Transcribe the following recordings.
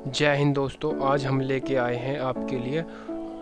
जय हिंद दोस्तों, आज हम लेके आए हैं आपके लिए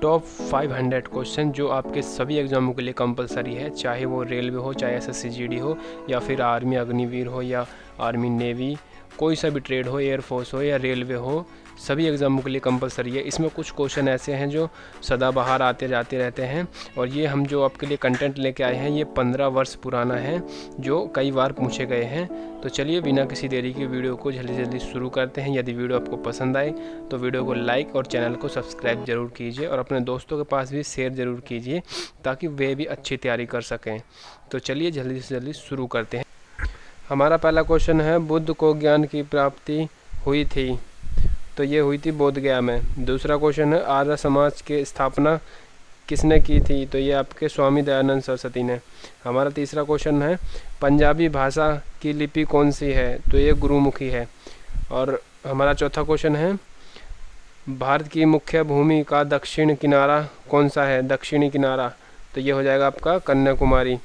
टॉप 500 क्वेश्चन जो आपके सभी एग्ज़ामों के लिए कंपलसरी है, चाहे वो रेलवे हो, चाहे एसएससी हो या फिर आर्मी अग्निवीर हो या आर्मी नेवी, कोई सा भी ट्रेड हो, एयरफोर्स हो या रेलवे हो, सभी एग्ज़ामों के लिए कंपलसरी है। इसमें कुछ क्वेश्चन ऐसे हैं जो सदाबहार आते जाते रहते हैं और ये हम जो आपके लिए कंटेंट लेके आए हैं ये 15 वर्ष पुराना है जो कई बार पूछे गए हैं। तो चलिए बिना किसी देरी की वीडियो को जल्दी जल्दी शुरू करते हैं। यदि वीडियो आपको पसंद आए तो वीडियो को लाइक और चैनल को सब्सक्राइब ज़रूर कीजिए और अपने दोस्तों के पास भी शेयर ज़रूर कीजिए ताकि वे भी अच्छी तैयारी कर सकें। तो चलिए जल्दी से जल्दी शुरू करते हैं। हमारा पहला क्वेश्चन है, बुद्ध को ज्ञान की प्राप्ति हुई थी? तो ये हुई थी बोध गया में। दूसरा क्वेश्चन है, आर्य समाज की स्थापना किसने की थी? तो ये आपके स्वामी दयानंद सरस्वती ने। हमारा तीसरा क्वेश्चन है, पंजाबी भाषा की लिपि कौन सी है? तो ये गुरुमुखी है। और हमारा चौथा क्वेश्चन है, भारत की मुख्य भूमि का दक्षिण किनारा कौन सा है? दक्षिणी किनारा, तो ये हो जाएगा आपका कन्याकुमारी।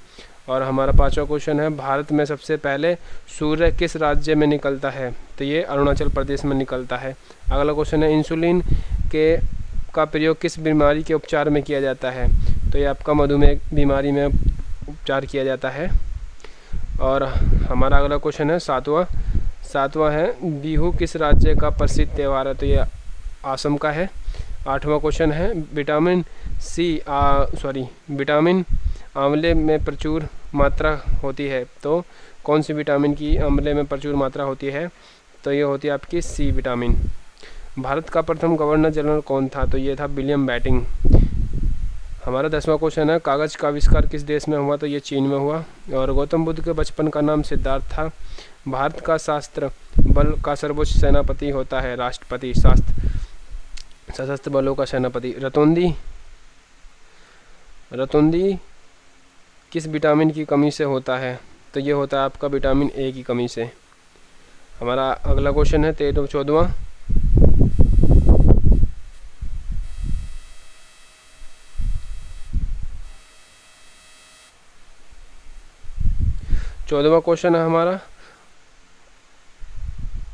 और हमारा पांचवा क्वेश्चन है, भारत में सबसे पहले सूर्य किस राज्य में निकलता है? तो ये अरुणाचल प्रदेश में निकलता है। अगला क्वेश्चन है, इंसुलिन का प्रयोग किस बीमारी के उपचार में किया जाता है? तो ये आपका मधुमेह बीमारी में उपचार किया जाता है। और हमारा अगला क्वेश्चन है सातवां है, बिहू किस राज्य का प्रसिद्ध त्यौहार है? तो ये असम का है। आठवां क्वेश्चन है, विटामिन आंवले में प्रचुर मात्रा होती है, तो कौन सी विटामिन की आंवले में प्रचुर मात्रा होती है? तो ये होती है आपकी सी विटामिन। भारत का प्रथम गवर्नर जनरल कौन था? तो ये था विलियम बेंटिंग। हमारा 10वां क्वेश्चन है, कागज़ का आविष्कार किस देश में हुआ? तो ये चीन में हुआ। और गौतम बुद्ध के बचपन का नाम सिद्धार्थ था। भारत का सशस्त्र बल का सर्वोच्च सेनापति होता है राष्ट्रपति, सशस्त्र बलों का सेनापति। रतौंधी किस विटामिन की कमी से होता है? तो ये होता है आपका विटामिन ए की कमी से। हमारा अगला क्वेश्चन है 14वां, क्वेश्चन है हमारा,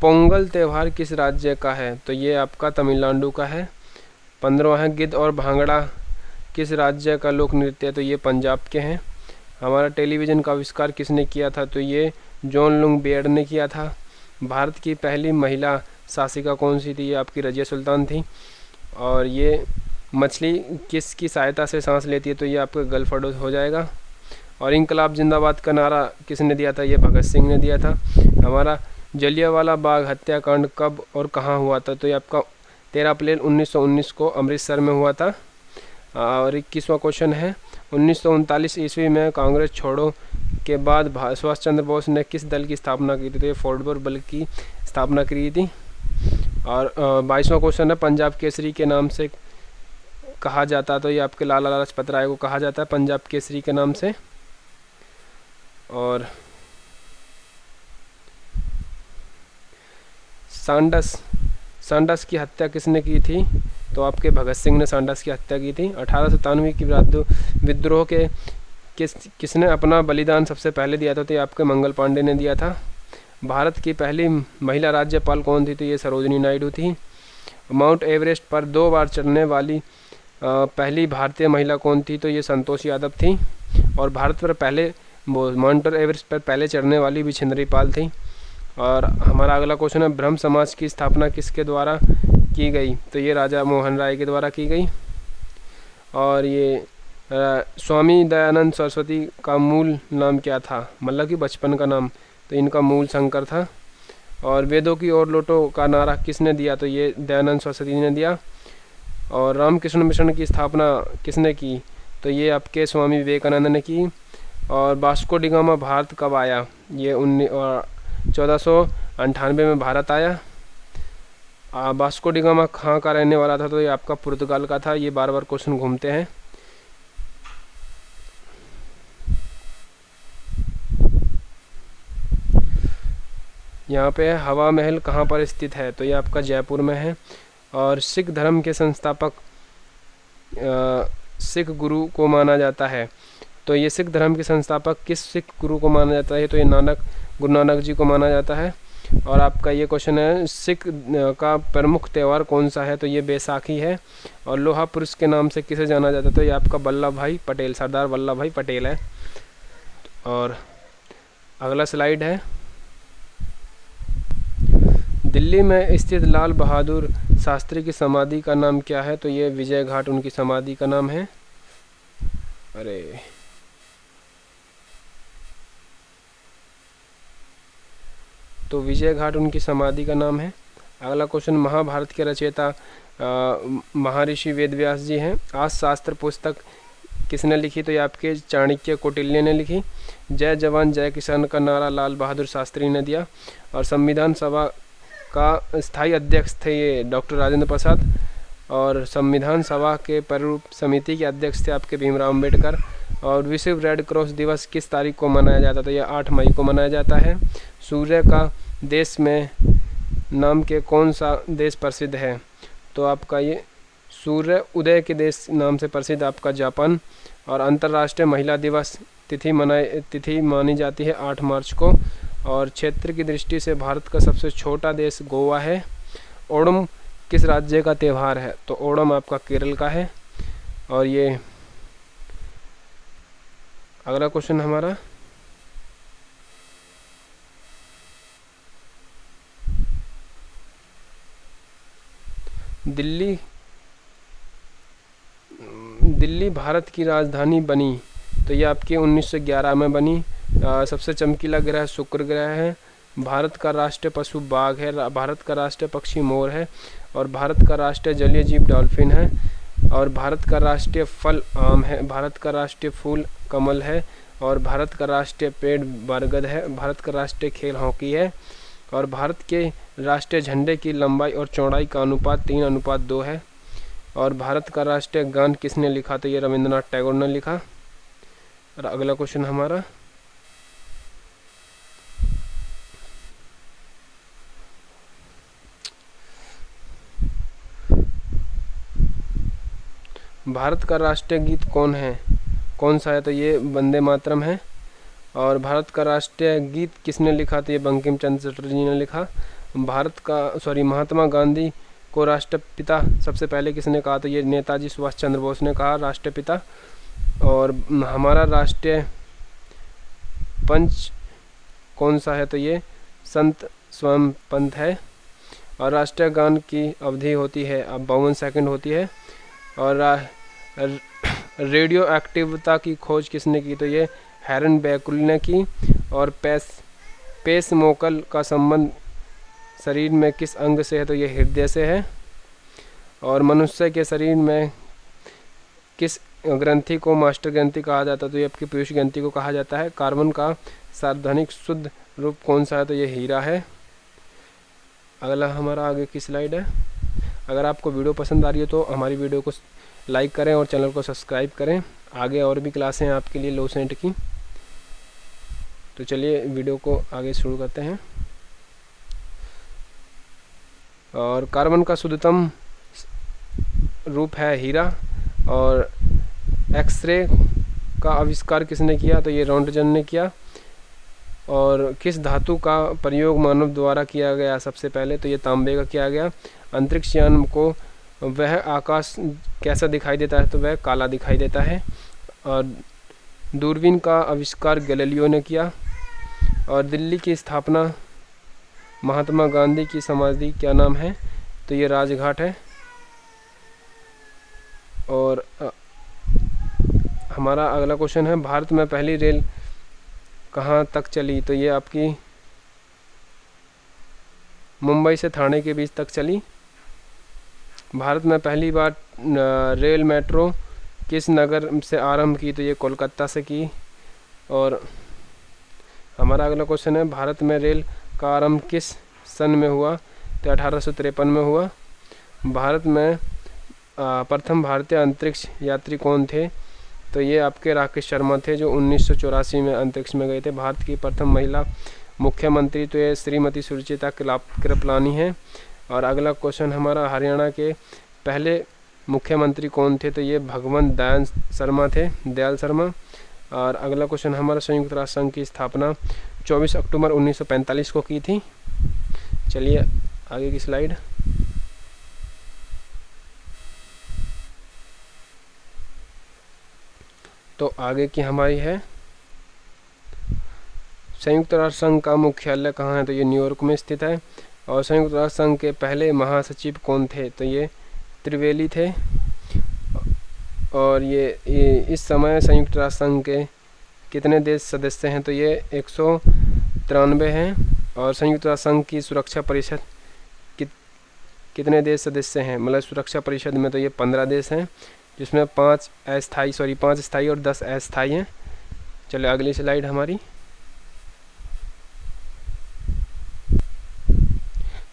पोंगल त्यौहार किस राज्य का है? तो ये आपका तमिलनाडु का है। 15वां है, गिद्ध और भांगड़ा किस राज्य का लोक नृत्य है? तो ये पंजाब के हैं। हमारा टेलीविज़न का आविष्कार किसने किया था? तो ये जॉन लुंग बेयर्ड ने किया था। भारत की पहली महिला शासिका कौन सी थी? ये आपकी रजिया सुल्तान थी। और ये मछली किसकी सहायता से सांस लेती है? तो ये आपका गलफडो हो जाएगा। और इंकलाब जिंदाबाद का नारा किसने दिया था? ये भगत सिंह ने दिया था। हमारा जलियांवाला बाग हत्याकांड कब और कहाँ हुआ था? तो ये आपका 13 अप्रैल 1919 को अमृतसर में हुआ था। और 21वां क्वेश्चन है, 1939 ईस्वी में कांग्रेस छोड़ो के बाद सुभाष चंद्र बोस ने किस दल की स्थापना की थी? तो ये फॉरवर्ड बल की स्थापना की थी। और 22वां क्वेश्चन है, पंजाब केसरी के नाम से कहा जाता? तो ये आपके लाला लाजपत राय को कहा जाता है पंजाब केसरी के नाम से। और सांडस की हत्या किसने की थी? तो आपके भगत सिंह ने सांडस की हत्या की थी। 1897 की विद्रोह के किसने अपना बलिदान सबसे पहले दिया था? तो ये आपके मंगल पांडे ने दिया था। भारत की पहली महिला राज्यपाल कौन थी? तो ये सरोजिनी नायडू थी। माउंट एवरेस्ट पर 2 बार चढ़ने वाली पहली भारतीय महिला कौन थी? तो ये संतोष यादव थी। और भारत पर पहले माउंट एवरेस्ट पर पहले चढ़ने वाली भी छिंदरी पाल थी। और हमारा अगला क्वेश्चन है, ब्रह्म समाज की स्थापना किसके द्वारा की गई? तो ये राजा मोहन राय के द्वारा की गई। और ये स्वामी दयानंद सरस्वती का मूल नाम क्या था? मतलब कि बचपन का नाम? तो इनका मूल शंकर था। और वेदों की ओर लौटो का नारा किसने दिया? तो ये दयानंद सरस्वती ने दिया। और रामकृष्ण मिशन की स्थापना किसने की? तो ये आपके स्वामी विवेकानंद ने की। और वास्को डी गामा भारत कब आया? ये 1498 में भारत आया। वास्को डी गामा कहाँ का रहने वाला था? तो ये आपका पुर्तगाल का था। ये बार बार क्वेश्चन घूमते हैं। यहाँ पे हवा महल कहाँ पर स्थित है? तो ये आपका जयपुर में है। और सिख धर्म के संस्थापक सिख गुरु को माना जाता है? तो ये सिख धर्म के संस्थापक किस सिख गुरु को माना जाता है? तो ये गुरु नानक जी को माना जाता है। और आपका ये क्वेश्चन है सिख का प्रमुख त्यौहार कौन सा है, तो ये बैसाखी है। और लोहा पुरुष के नाम से किसे जाना जाता है, तो ये आपका वल्लभ भाई पटेल, सरदार वल्लभ भाई पटेल है। और अगला स्लाइड है, दिल्ली में स्थित लाल बहादुर शास्त्री की समाधि का नाम क्या है, तो ये विजय घाट उनकी समाधि का नाम है। तो विजय घाट उनकी समाधि का नाम है। अगला क्वेश्चन, महाभारत के रचयिता महर्षि वेदव्यास जी हैं। आज शास्त्र पुस्तक किसने लिखी, तो ये आपके चाणक्य कौटिल्य ने लिखी। जय जवान जय किसान का नारा लाल बहादुर शास्त्री ने दिया। और संविधान सभा का स्थायी अध्यक्ष थे ये डॉक्टर राजेंद्र प्रसाद। और संविधान सभा के प्रारूप समिति के अध्यक्ष थे आपके भीमराव अम्बेडकर। और विश्व रेड क्रॉस दिवस किस तारीख को मनाया जाता है, तो यह 8 मई को मनाया जाता है। सूर्य का देश में नाम के कौन सा देश प्रसिद्ध है, तो आपका ये सूर्य उदय के देश नाम से प्रसिद्ध आपका जापान। और अंतर्राष्ट्रीय महिला दिवस तिथि मानी जाती है 8 मार्च को। और क्षेत्र की दृष्टि से भारत का सबसे छोटा देश गोवा है। ओणम किस राज्य का त्यौहार है, तो ओणम आपका केरल का है। और ये अगला क्वेश्चन हमारा, दिल्ली भारत की राजधानी बनी, तो ये आपके 1911 में बनी। सबसे चमकीला ग्रह शुक्र ग्रह है। भारत का राष्ट्रीय पशु बाघ है। भारत का राष्ट्रीय पक्षी मोर है। और भारत का राष्ट्रीय जलीय जीव डॉल्फिन है। और भारत का राष्ट्रीय फल आम है। भारत का राष्ट्रीय फूल कमल है। और भारत का राष्ट्रीय पेड़ बरगद है। भारत का राष्ट्रीय खेल हॉकी है। और भारत के राष्ट्रीय झंडे की लंबाई और चौड़ाई का अनुपात 3:2 है। और भारत का राष्ट्रीय गान किसने लिखा, तो ये रविंद्रनाथ टैगोर ने लिखा। और अगला क्वेश्चन हमारा, भारत का राष्ट्रीय गीत कौन सा है, तो ये वंदे मातरम है। और भारत का राष्ट्रीय गीत किसने लिखा, तो ये बंकिम चंद्र चटर्जी ने लिखा। महात्मा गांधी को राष्ट्रपिता सबसे पहले किसने कहा, तो ये नेताजी सुभाष चंद्र बोस ने कहा राष्ट्रपिता। और हमारा राष्ट्रीय पंच कौन सा है, तो ये संत स्वयं पंथ है। और राष्ट्रीय गान की अवधि होती है अब 52 सेकंड होती है। और रेडियो एक्टिविता की खोज किसने की, तो ये हेरन बैकुल ने की। और पेसमोकल का संबंध शरीर में किस अंग से है, तो ये हृदय से है। और मनुष्य के शरीर में किस ग्रंथि को मास्टर ग्रंथि कहा जाता है, तो ये आपकी पीयूष ग्रंथि को कहा जाता है। कार्बन का सार्वधानिक शुद्ध रूप कौन सा है, तो ये हीरा है। अगला हमारा आगे की स्लाइड है। अगर आपको वीडियो पसंद आ रही है तो हमारी वीडियो को लाइक करें और चैनल को सब्सक्राइब करें। आगे और भी क्लासें हैं आपके लिए लो सेंट की। तो चलिए वीडियो को आगे शुरू करते हैं। और कार्बन का शुद्धतम रूप है हीरा। और एक्सरे का आविष्कार किसने किया, तो ये रॉन्टजन ने किया। और किस धातु का प्रयोग मानव द्वारा किया गया सबसे पहले, तो ये तांबे का किया गया। अंतरिक्ष यान को वह आकाश कैसा दिखाई देता है, तो वह काला दिखाई देता है। और दूरबीन का आविष्कार गैलीलियो ने किया। और दिल्ली की स्थापना महात्मा गांधी की समाधि क्या नाम है, तो ये राजघाट है। और हमारा अगला क्वेश्चन है, भारत में पहली रेल कहाँ तक चली, तो ये आपकी मुंबई से ठाणे के बीच तक चली। भारत में पहली बार रेल मेट्रो किस नगर से आरंभ की, तो ये कोलकाता से की। और हमारा अगला क्वेश्चन है, भारत में रेल का आरंभ किस सन में हुआ, तो 1853 में हुआ। भारत में प्रथम भारतीय अंतरिक्ष यात्री कौन थे, तो ये आपके राकेश शर्मा थे जो 1984 में अंतरिक्ष में गए थे। भारत की प्रथम महिला मुख्यमंत्री तो ये श्रीमती सुरुचिता कृपलानी है। और अगला क्वेश्चन हमारा, हरियाणा के पहले मुख्यमंत्री कौन थे, तो ये भगवंत दयाल शर्मा। और अगला क्वेश्चन हमारा, संयुक्त राष्ट्र संघ की स्थापना 24 अक्टूबर 1945 को की थी। चलिए आगे की स्लाइड। तो आगे की हमारी है संयुक्त राष्ट्र संघ का मुख्यालय कहाँ है, तो ये न्यूयॉर्क में स्थित है। और संयुक्त राष्ट्र संघ के पहले महासचिव कौन थे, तो ये त्रिवेली थे। और ये इस समय संयुक्त राष्ट्र संघ के कितने देश सदस्य हैं, तो ये 193 हैं। और संयुक्त राष्ट्र संघ की सुरक्षा परिषद कितने देश सदस्य हैं, मतलब सुरक्षा परिषद में तो ये 15 देश हैं, जिसमें 5 स्थायी और 10 अस्थायी हैं। चलिए अगली स्लाइड हमारी।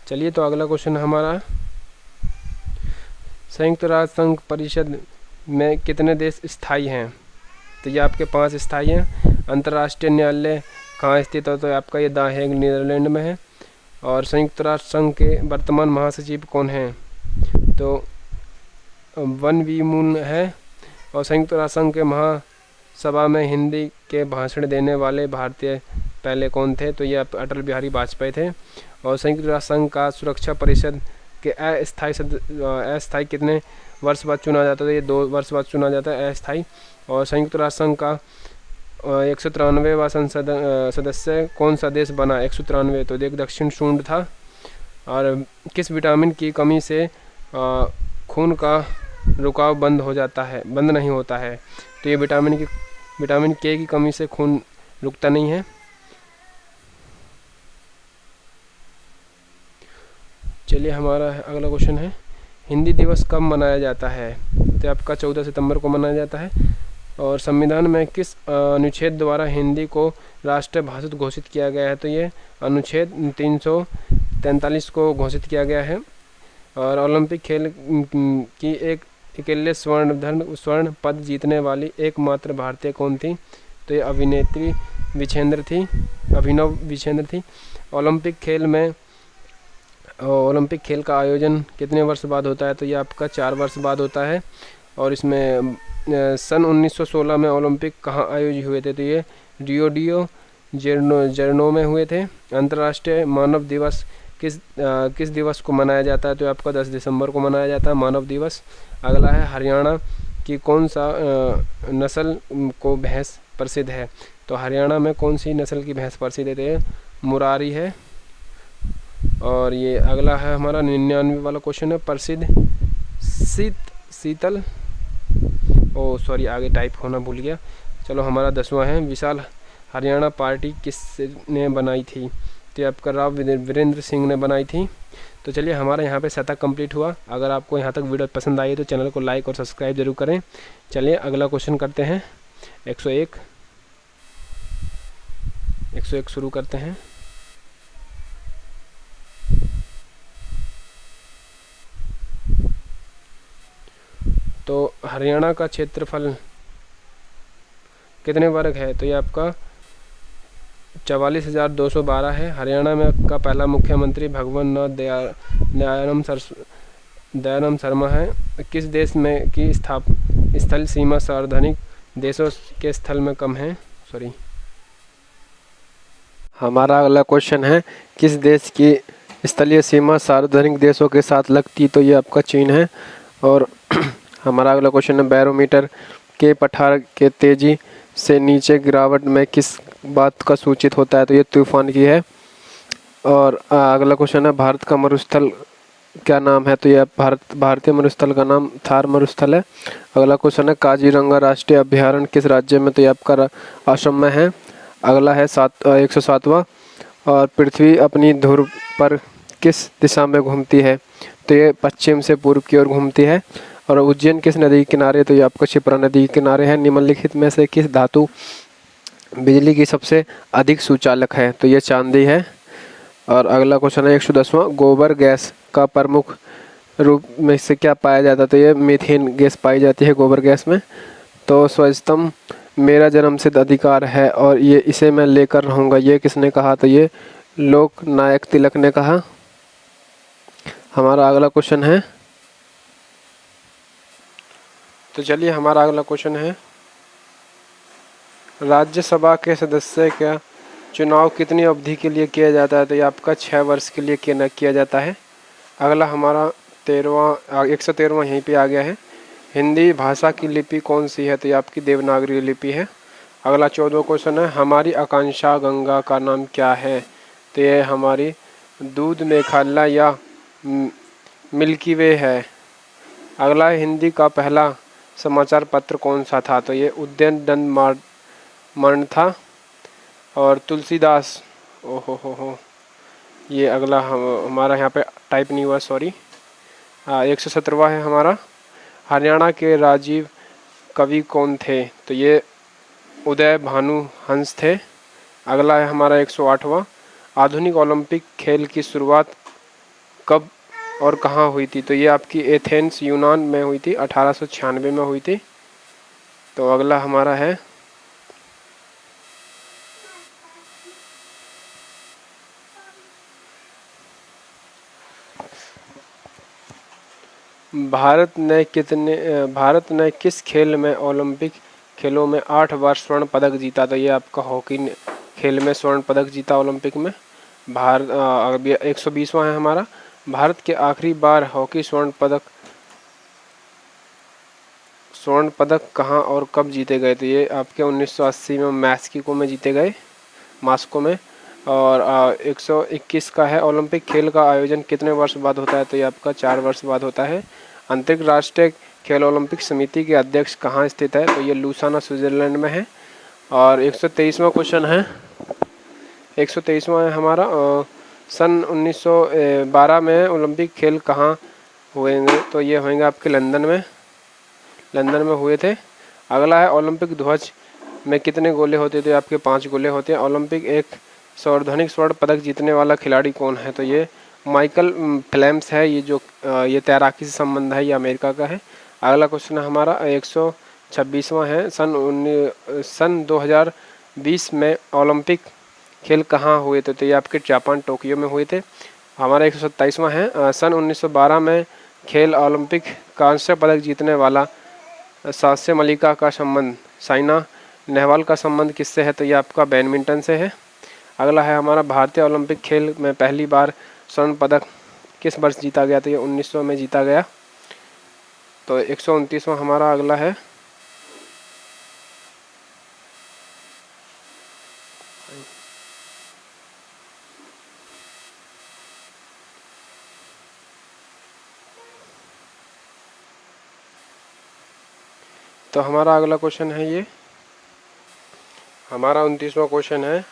चलिए तो अगला क्वेश्चन हमारा, संयुक्त राष्ट्र संघ परिषद में कितने देश स्थायी हैं, तो ये आपके 5 स्थायी हैं। अंतर्राष्ट्रीय न्यायालय कहाँ स्थित है, तो आपका ये द हेग नीदरलैंड में है। और संयुक्त राष्ट्र संघ के वर्तमान महासचिव कौन हैं, तो वन वी मून है। और संयुक्त राष्ट्र संघ के महासभा में हिंदी के भाषण देने वाले भारतीय पहले कौन थे, तो ये अटल बिहारी वाजपेयी थे। और संयुक्त राष्ट्र संघ का सुरक्षा परिषद के अस्थायी कितने वर्ष बाद चुना जाता है, तो ये 2 वर्ष बाद चुना जाता है अस्थायी। और संयुक्त राष्ट्र संघ का 193वां संसद सदस्य कौन सा देश बना, 193, तो एक दक्षिण सूंड था। और किस विटामिन की कमी से खून का रुकाव बंद नहीं होता है, तो ये विटामिन के की कमी से खून रुकता नहीं है। चलिए हमारा अगला क्वेश्चन है, हिंदी दिवस कब मनाया जाता है, तो आपका 14 सितंबर को मनाया जाता है। और संविधान में किस अनुच्छेद द्वारा हिंदी को राष्ट्रीय भाषा घोषित किया गया है, तो ये अनुच्छेद 343 को घोषित किया गया है। और ओलंपिक खेल की एक अकेले स्वर्ण पद जीतने वाली एकमात्र भारतीय कौन थी, तो ये अभिनव विजेंद्र थी। ओलंपिक खेल का आयोजन कितने वर्ष बाद होता है, तो ये आपका 4 वर्ष बाद होता है। और इसमें सन 1916 में ओलंपिक कहाँ आयोजित हुए थे, तो ये रियो डी जेनेरो में हुए थे। अंतर्राष्ट्रीय मानव दिवस किस दिवस को मनाया जाता है, तो आपका 10 दिसंबर को मनाया जाता है मानव दिवस। अगला है, हरियाणा की कौन सा नस्ल को भैंस प्रसिद्ध है, तो हरियाणा में कौन सी नस्ल की भैंस प्रसिद्ध है, तो ये मुरारी है। और ये अगला है हमारा 99 वाला क्वेश्चन है, प्रसिद्ध शीतल आगे टाइप होना भूल गया। चलो हमारा 10वां है, विशाल हरियाणा पार्टी किसने बनाई थी, तो आपका राव वीरेंद्र सिंह ने बनाई थी। तो चलिए हमारा यहाँ पे शतक कंप्लीट हुआ। अगर आपको यहाँ तक वीडियो पसंद आई है तो चैनल को लाइक और सब्सक्राइब जरूर करें। चलिए अगला क्वेश्चन करते हैं, 101 शुरू करते हैं। तो हरियाणा का क्षेत्रफल कितने वर्ग है, तो ये आपका 44,212 है। हरियाणा में का पहला मुख्यमंत्री भगवंत दयाराम शर्मा है। किस देश में की स्थल सीमा सार्वजनिक देशों के स्थल में कम है, हमारा अगला क्वेश्चन है, किस देश की स्थलीय सीमा सार्वजनिक देशों के साथ लगती, तो ये आपका चीन है। और हमारा अगला क्वेश्चन है, बैरोमीटर के पठार के तेजी से नीचे गिरावट में किस बात का सूचित होता है, तो ये तूफान की है। और अगला क्वेश्चन है, भारत का मरुस्थल क्या नाम है, तो ये भारतीय मरुस्थल का नाम थार मरुस्थल है। अगला क्वेश्चन है, काजीरंगा राष्ट्रीय अभयारण्य किस राज्य में, तो ये आपका असम में है। अगला है 107वां, और पृथ्वी अपनी ध्रुव पर किस दिशा में घूमती है, तो ये पश्चिम से पूर्व की ओर घूमती है। और उज्जैन किस नदी के किनारे, तो ये आपका क्षिप्रा नदी के किनारे है। निम्नलिखित में से किस धातु बिजली की सबसे अधिक सुचालक है, तो ये चांदी है। और अगला क्वेश्चन है 110वां, गोबर गैस का प्रमुख रूप में से क्या पाया जाता है, तो ये मीथेन गैस पाई जाती है गोबर गैस में। तो स्वच्छतम मेरा जन्मसिद्ध अधिकार है और ये इसे मैं लेकर रहूँगा, ये किसने कहा, तो ये लोकनायक तिलक ने कहा। हमारा अगला क्वेश्चन है, तो चलिए हमारा अगला क्वेश्चन है, राज्यसभा के सदस्य का चुनाव कितनी अवधि के लिए किया जाता है? तो ये आपका 6 वर्ष के लिए किया जाता है। अगला हमारा 113वां यहीं पे आ गया है। हिंदी भाषा की लिपि कौन सी है? तो ये आपकी देवनागरी लिपि है। अगला 14वां क्वेश्चन है, हमारी आकांक्षा गंगा का नाम क्या है? तो ये हमारी दूध मेघालया या मिल्की वे है। अगला हिंदी का पहला समाचार पत्र कौन सा था? तो ये उदयन दंड था। और तुलसीदास, ओहो हो, ये अगला हमारा यहाँ पे टाइप नहीं हुआ, सॉरी। 117वां है हमारा, हरियाणा के राजीव कवि कौन थे? तो ये उदय भानु हंस थे। अगला है हमारा 108वां, आधुनिक ओलंपिक खेल की शुरुआत कब और कहाँ हुई थी? तो ये आपकी एथेंस यूनान में हुई थी, 1896 में हुई थी। तो अगला हमारा है भारत ने किस खेल में ओलंपिक खेलों में 8 बार स्वर्ण पदक जीता? तो ये आपका हॉकी खेल में स्वर्ण पदक जीता ओलंपिक में। भारत 120वां है हमारा, भारत के आखिरी बार हॉकी स्वर्ण पदक कहाँ और कब जीते गए? तो ये आपके 1980 में मैक्सिको में जीते गए, मास्को में। और 121 का है, ओलंपिक खेल का आयोजन कितने वर्ष बाद होता है? तो ये आपका 4 वर्ष बाद होता है। अंतर्राष्ट्रीय खेल ओलंपिक समिति के अध्यक्ष कहाँ स्थित है? तो ये लुसाना स्विट्जरलैंड में है। और 123वां क्वेश्चन है, 123वां है हमारा, सन 1912 में ओलंपिक खेल कहाँ हुएंगे? तो ये होंगे आपके लंदन में हुए थे। अगला है, ओलंपिक ध्वज में कितने गोले होते? तो आपके 5 गोले होते हैं। ओलंपिक एक सर्वाधिक स्वर्ण पदक जीतने वाला खिलाड़ी कौन है? तो ये माइकल फेल्प्स है। ये तैराकी से संबंध है, ये अमेरिका का है। अगला क्वेश्चन हमारा 126वां है, सन 2020 में ओलंपिक खेल कहाँ हुए थे? तो ये आपके जापान टोक्यो में हुए थे। हमारा 127वां है, सन 1912 में खेल ओलंपिक कांस्य पदक जीतने वाला साक्षी मलिका का संबंध साइना नेहवाल का संबंध किससे है? तो ये आपका बैडमिंटन से है। अगला है हमारा, भारतीय ओलंपिक खेल में पहली बार स्वर्ण पदक किस वर्ष जीता गया? तो ये 1900 में जीता गया। तो 129वां हमारा अगला है, तो हमारा अगला क्वेश्चन है, ये हमारा 29वां क्वेश्चन है,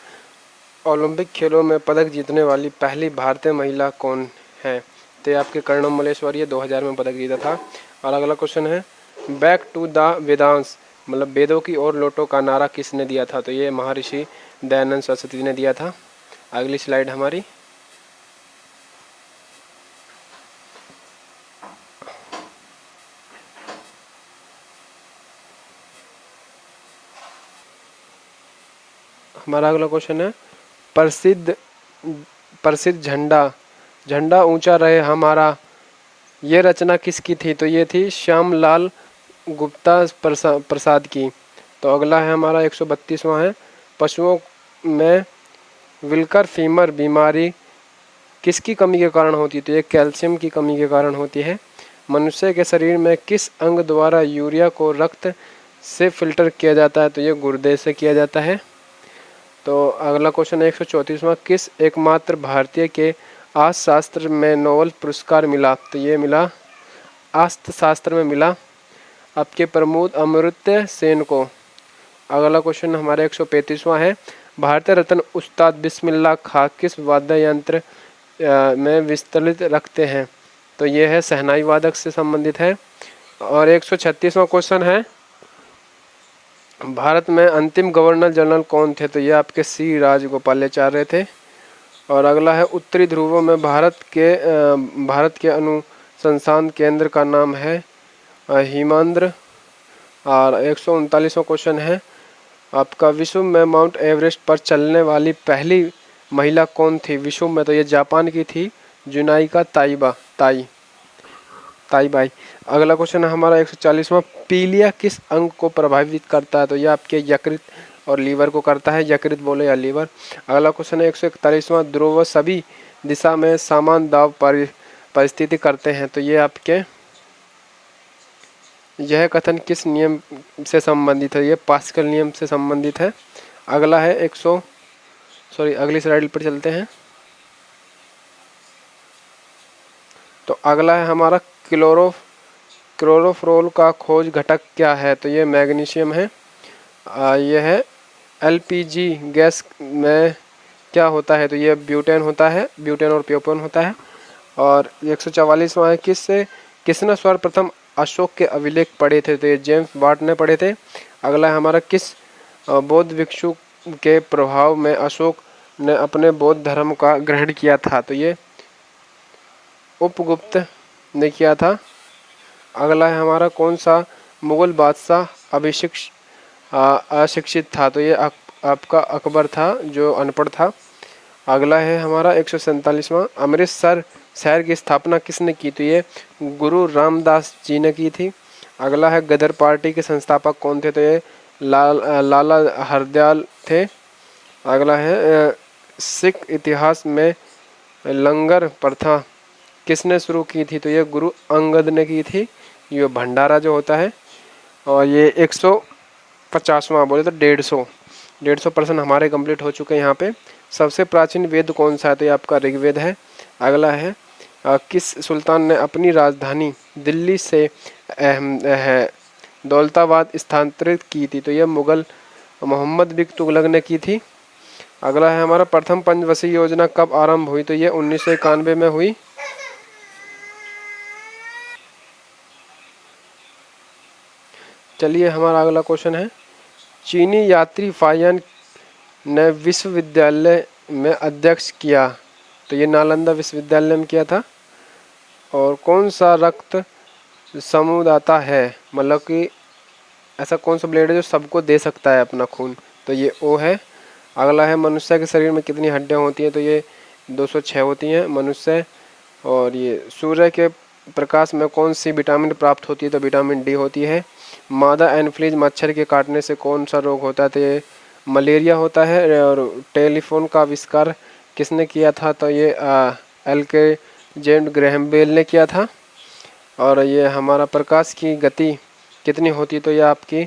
ओलंपिक खेलों में पदक जीतने वाली पहली भारतीय महिला कौन है? तो ये आपके कर्णम मल्लेश्वरी, ये 2000 में पदक जीता था। और अगला क्वेश्चन है, बैक टू द वेदांस मतलब वेदों की ओर लौटो का नारा किसने दिया था? तो ये महर्षि दयानंद सरस्वती ने दिया था। अगली स्लाइड हमारी, हमारा अगला क्वेश्चन है, प्रसिद्ध झंडा ऊंचा रहे हमारा, ये रचना किसकी थी? तो ये थी श्यामलाल गुप्ता प्रसाद की। तो अगला है हमारा 132वां है, पशुओं में विल्कर फीमर बीमारी किसकी कमी के कारण होती है? तो ये कैल्शियम की कमी के कारण होती है। मनुष्य के शरीर में किस अंग द्वारा यूरिया को रक्त से फिल्टर किया जाता है? तो ये गुर्दे से किया जाता है। तो अगला क्वेश्चन है 134वां, किस एकमात्र भारतीय के अर्थशास्त्र में नोबेल पुरस्कार मिला? तो ये मिला अर्थशास्त्र में मिला आपके प्रमोद अमृत्य सेन को। अगला क्वेश्चन हमारा 135वां है, भारतीय रत्न उस्ताद बिस्मिल्लाह खां किस वाद्य यंत्र में विस्तृत रखते हैं? तो ये है शहनाई वादक से संबंधित है। और 136वां क्वेश्चन है, भारत में अंतिम गवर्नर जनरल कौन थे? तो ये आपके सी राजगोपालाचार्य थे। और अगला है, उत्तरी ध्रुवों में भारत के अनुसंधान केंद्र का नाम है हिमांद्र। और 139वां क्वेश्चन है आपका, विश्व में माउंट एवरेस्ट पर चलने वाली पहली महिला कौन थी विश्व में? तो ये जापान की थी, जुनाइका ताईबाई। अगला क्वेश्चन है हमारा 140वां, पीलिया किस अंग को प्रभावित करता है? तो ये आपके यकृत और लीवर को करता है, यकृत बोले या लीवर। अगला क्वेश्चन है 141वां, ध्रुव सभी दिशा में समान दाब परिस्थिति करते हैं, तो ये आपके यह कथन किस नियम से संबंधित है? ये पास्कल नियम से संबंधित है। अगला है अगली स्लाइड पर चलते हैं। तो अगला है हमारा क्लोरोफ्लोर का खोज घटक क्या है? तो ये मैग्नीशियम है। यह है एलपीजी गैस में क्या होता है? तो ये ब्यूटेन होता है, ब्यूटेन और प्रोपेन होता है। और 144वां है, किसने सर्वप्रथम अशोक के अभिलेख पढ़े थे? तो ये जेम्स वाट ने पढ़े थे। अगला है हमारा, किस बौद्ध भिक्षु के प्रभाव में अशोक ने अपने बौद्ध धर्म का ग्रहण किया था? तो ये उपगुप्त ने किया था। अगला है हमारा, कौन सा मुगल बादशाह अशिक्षित था? तो ये आपका अकबर था, जो अनपढ़ था। अगला है हमारा 147वां, अमृतसर शहर की स्थापना किसने की? तो ये गुरु रामदास जी ने की थी। अगला है, गदर पार्टी के संस्थापक कौन थे? तो ये लाला हरदयाल थे। अगला है, सिख इतिहास में लंगर प्रथा किसने शुरू की थी? तो ये गुरु अंगद ने की थी, ये भंडारा जो होता है। और ये 150वां बोले तो 150% हमारे कंप्लीट हो चुके हैं यहाँ पे। सबसे प्राचीन वेद कौन सा है? तो ये आपका ऋग्वेद है। अगला है, किस सुल्तान ने अपनी राजधानी दिल्ली से दौलताबाद स्थानांतरित की थी? तो यह मुगल मोहम्मद बिन तुगलक ने की थी। अगला है हमारा, प्रथम पंचवर्षीय योजना कब आरंभ हुई? तो ये 1991 में हुई। चलिए हमारा अगला क्वेश्चन है, चीनी यात्री फाहियान ने विश्वविद्यालय में अध्यक्ष किया? तो ये नालंदा विश्वविद्यालय में किया था। और कौन सा रक्त समुदाता है? मतलब कि ऐसा कौन सा ब्लड है जो सबको दे सकता है अपना खून? तो ये ओ है। अगला है, मनुष्य के शरीर में कितनी हड्डियां होती हैं? तो ये 206 होती हैं मनुष्य। और ये सूर्य के प्रकाश में कौन सी विटामिन प्राप्त होती है? तो विटामिन डी होती है। मादा एनफ्लूएंजा मच्छर के काटने से कौन सा रोग होता है? तो ये मलेरिया होता है। और टेलीफोन का आविष्कार किसने किया था? तो ये अलेक्जेंडर ग्रैहम बेल ने किया था। और ये हमारा प्रकाश की गति कितनी होती है? तो ये आपकी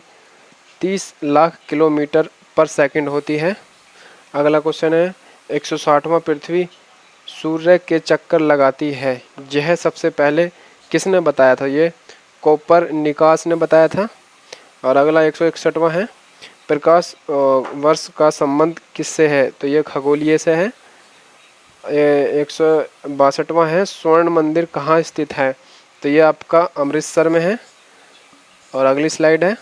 30 लाख किलोमीटर पर सेकंड होती है। अगला क्वेश्चन है 160वां, पृथ्वी सूर्य के चक्कर लगाती है, यह सबसे पहले किसने बताया था? ये कोपरनिकस ने बताया था। और अगला 161वां है, प्रकाश वर्ष का संबंध किससे है? तो ये खगोलीय से है। 162वां है, स्वर्ण मंदिर कहाँ स्थित है? तो ये आपका अमृतसर में है। और अगली स्लाइड है,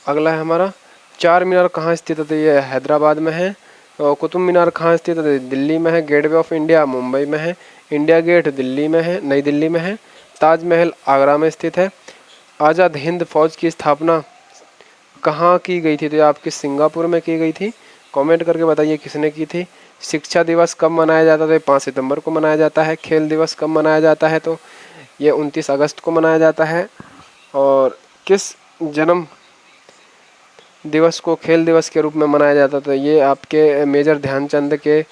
अगला है हमारा, चार मीनार कहाँ स्थित है? तो ये हैदराबाद में है। और कुतुब मीनार कहाँ स्थित है? तो दिल्ली में है। गेटवे ऑफ इंडिया मुंबई में है। इंडिया गेट दिल्ली में है, नई दिल्ली में है। ताजमहल आगरा में स्थित है। आज़ाद हिंद फौज की स्थापना कहाँ की गई थी? तो ये आपकी सिंगापुर में की गई थी। कमेंट करके बताइए किसने की थी। शिक्षा दिवस कब मनाया जाता है? तो 5 सितंबर को मनाया जाता है। खेल दिवस कब मनाया जाता है? तो ये 29 अगस्त को मनाया जाता है। और किस जन्म दिवस को खेल दिवस के रूप में मनाया जाता था? तो ये आपके मेजर ध्यानचंद के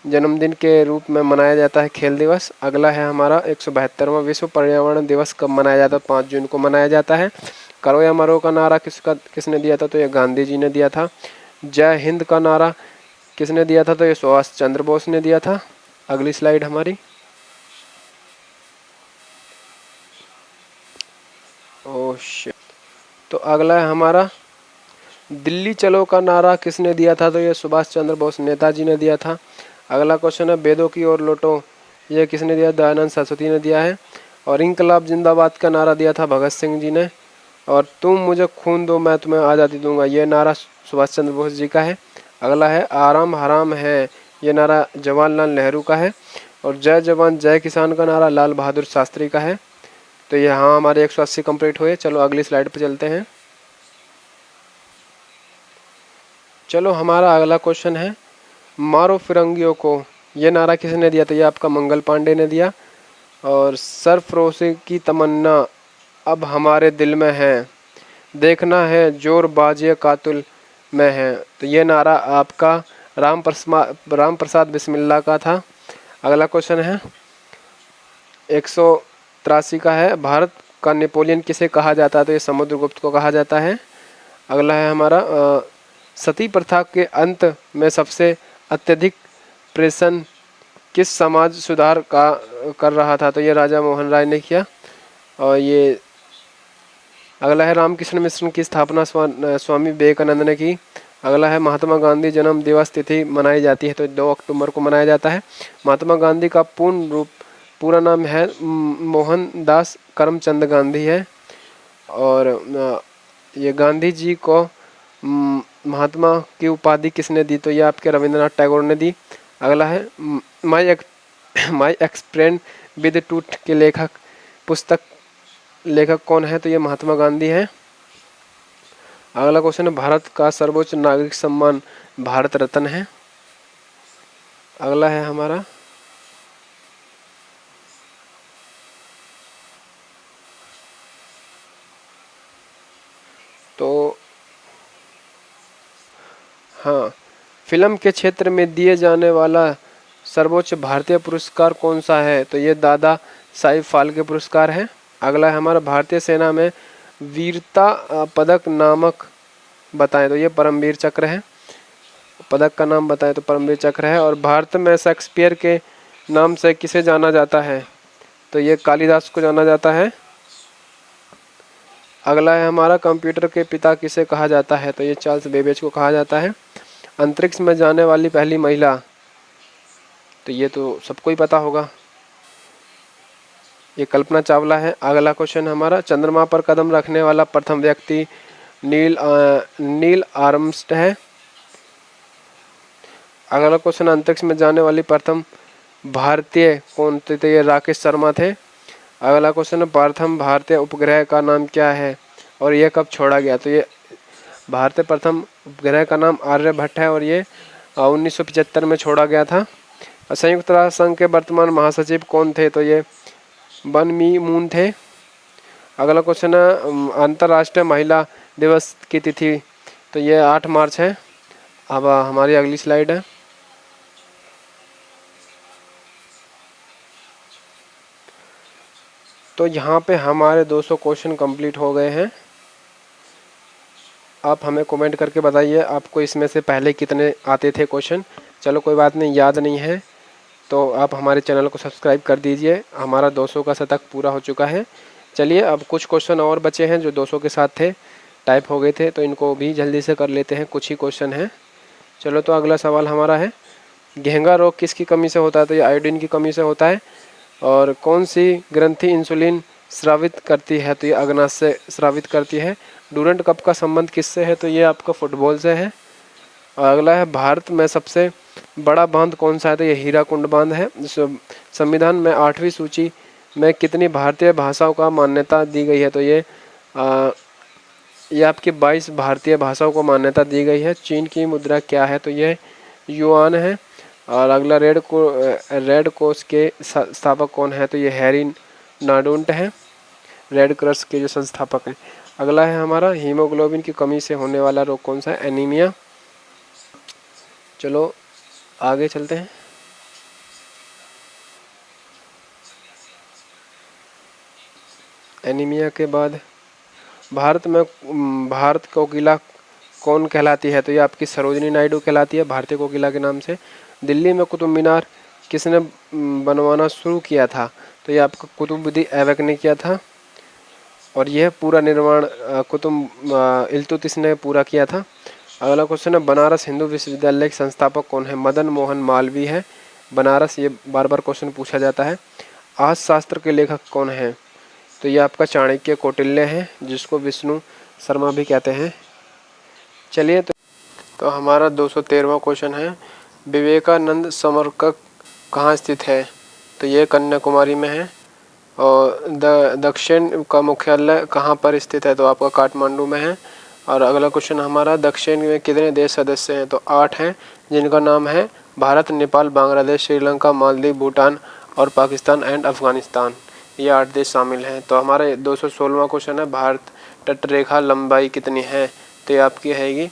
जन्मदिन के रूप में मनाया जाता है खेल दिवस। अगला है हमारा 172वां, विश्व पर्यावरण दिवस कब मनाया जाता है? 5 जून को मनाया जाता है। करो या मरो का नारा किसने दिया था? तो ये गांधी जी ने दिया था। जय हिंद का नारा किसने दिया था? तो ये सुभाष चंद्र बोस ने दिया था। अगली स्लाइड हमारी, ओह शिट। तो अगला है हमारा, दिल्ली चलो का नारा किसने दिया था? तो ये सुभाष चंद्र बोस नेताजी ने दिया था। अगला क्वेश्चन है, वेदों की ओर लौटो, ये किसने दिया? दयानंद सरस्वती ने दिया है। और इंकलाब जिंदाबाद का नारा दिया था भगत सिंह जी ने। और तुम मुझे खून दो मैं तुम्हें आज़ादी दूंगा, ये नारा सुभाष चंद्र बोस जी का है। अगला है, आराम हराम है, ये नारा जवाहरलाल नेहरू का है। और जय जवान जय किसान का नारा लाल बहादुर शास्त्री का है। तो यहाँ हमारे 180 कंप्लीट हुए। चलो अगली स्लाइड पर चलते हैं। चलो हमारा अगला क्वेश्चन है, मारो फिरंगियों को, ये नारा किसने दिया? तो ये आपका मंगल पांडे ने दिया। और सरफरोशी की तमन्ना अब हमारे दिल में है, देखना है जोर बाजे कातिल में है। तो ये नारा आपका राम प्रसाद बिस्मिल्लाह का था। अगला क्वेश्चन है 183 का है, भारत का नेपोलियन किसे कहा जाता है? तो ये समुद्रगुप्त को कहा जाता है। अगला है हमारा सती प्रथा के अंत में सबसे अत्यधिक प्रेषण किस समाज सुधार का कर रहा था? तो ये राजा मोहन राय ने किया। और ये अगला है रामकृष्ण मिशन की स्थापना स्वामी विवेकानंद ने की। अगला है महात्मा गांधी जन्म दिवस तिथि मनाई जाती है, तो 2 अक्टूबर को मनाया जाता है। महात्मा गांधी का पूरा नाम है मोहनदास करमचंद गांधी है। और ये गांधी जी को महात्मा की उपाधि किसने दी? तो ये आपके रविंद्रनाथ टैगोर ने दी। अगला है माई एक्सप्रेन विद टूथ के पुस्तक लेखक कौन है? तो ये महात्मा गांधी है। अगला क्वेश्चन है भारत का सर्वोच्च नागरिक सम्मान भारत रत्न है। अगला है हमारा तो हाँ, फिल्म के क्षेत्र में दिए जाने वाला सर्वोच्च भारतीय पुरस्कार कौन सा है? तो ये दादा साहिब फाल्के पुरस्कार है। अगला है हमारा भारतीय सेना में वीरता पदक नामक बताएं, तो ये परमवीर चक्र है। पदक का नाम बताएं तो परमवीर चक्र है। और भारत में शेक्सपियर के नाम से किसे जाना जाता है? तो ये कालिदास को जाना जाता है। अगला है हमारा कंप्यूटर के पिता किसे कहा जाता है? तो ये चार्ल्स बेबेज को कहा जाता है। अंतरिक्ष में जाने वाली पहली महिला, तो ये तो सबको ही पता होगा, ये कल्पना चावला है। अगला क्वेश्चन हमारा चंद्रमा पर कदम रखने वाला प्रथम व्यक्ति नील आर्मस्ट्रांग है। अगला क्वेश्चन अंतरिक्ष में जाने वाली प्रथम भारतीय कौन थे? तो ये राकेश शर्मा थे। अगला क्वेश्चन प्रथम भारतीय उपग्रह का नाम क्या है और ये कब छोड़ा गया? तो ये भारतीय प्रथम उपग्रह का नाम आर्यभट्ट है और ये 1975 में छोड़ा गया था। संयुक्त राष्ट्र संघ के वर्तमान महासचिव कौन थे? तो ये बन मी मून थे। अगला क्वेश्चन है अंतर्राष्ट्रीय महिला दिवस की तिथि, तो ये 8 मार्च है। अब हमारी अगली स्लाइड है। तो यहाँ पे हमारे 200 क्वेश्चन कंप्लीट हो गए हैं। आप हमें कमेंट करके बताइए आपको इसमें से पहले कितने आते थे क्वेश्चन। चलो कोई बात नहीं, याद नहीं है तो आप हमारे चैनल को सब्सक्राइब कर दीजिए। हमारा 200 का शतक पूरा हो चुका है। चलिए अब कुछ क्वेश्चन और बचे हैं जो 200 के साथ थे, टाइप हो गए थे, तो इनको भी जल्दी से कर लेते हैं। कुछ ही क्वेश्चन हैं। चलो तो अगला सवाल हमारा है घेंगा रोग किसकी कमी से होता है? तो ये आयोडीन की कमी से होता है। और कौन सी ग्रंथि इंसुलिन स्रावित करती है? तो ये अग्नाशय से स्रावित करती है। डूरंट कप का संबंध किससे है? तो ये आपका फुटबॉल से है। और अगला है भारत में सबसे बड़ा बांध कौन सा है? तो ये हीराकुंड बांध है। संविधान में 8वीं सूची में कितनी भारतीय भाषाओं का मान्यता दी गई है? तो ये आपकी 22 भारतीय भाषाओं को मान्यता दी गई है। चीन की मुद्रा क्या है? तो ये युआन है। और अगला रेड क्रॉस के संस्थापक कौन है? तो ये हैरी नाडुंट है, रेड क्रॉस के जो संस्थापक हैं। अगला है हमारा हीमोग्लोबिन की कमी से होने वाला रोग कौन सा है? एनीमिया। चलो आगे चलते हैं। एनीमिया के बाद भारत कोकिला कौन कहलाती है? तो ये आपकी सरोजिनी नायडू कहलाती है भारतीय कोकिला के नाम से। दिल्ली में कुतुब मीनार किसने बनवाना शुरू किया था? तो ये आपका कुतुबुद्दीन ऐबक ने किया था। और यह पूरा निर्माण इल्तुतमिश ने पूरा किया था। अगला क्वेश्चन है बनारस हिंदू विश्वविद्यालय के संस्थापक कौन है? मदन मोहन मालवीय है। बनारस, ये बार बार क्वेश्चन पूछा जाता है। अर्थशास्त्र के लेखक कौन है? तो ये आपका चाणक्य कौटिल्य है, जिसको विष्णु शर्मा भी कहते हैं। चलिए तो हमारा 213वां क्वेश्चन है विवेकानंद स्मारक कहाँ स्थित है? तो ये कन्याकुमारी में है। और दक्षिण का मुख्यालय कहाँ पर स्थित है? तो आपका काठमांडू में है। और अगला क्वेश्चन हमारा दक्षिण में कितने देश सदस्य हैं? तो 8 हैं, जिनका नाम है भारत, नेपाल, बांग्लादेश, श्रीलंका, मालदीव, भूटान और पाकिस्तान एंड अफ़गानिस्तान, ये 8 देश शामिल हैं। तो हमारा 216वां क्वेश्चन है, भारत तटरेखा लंबाई कितनी है? तो ये आपकी हैगी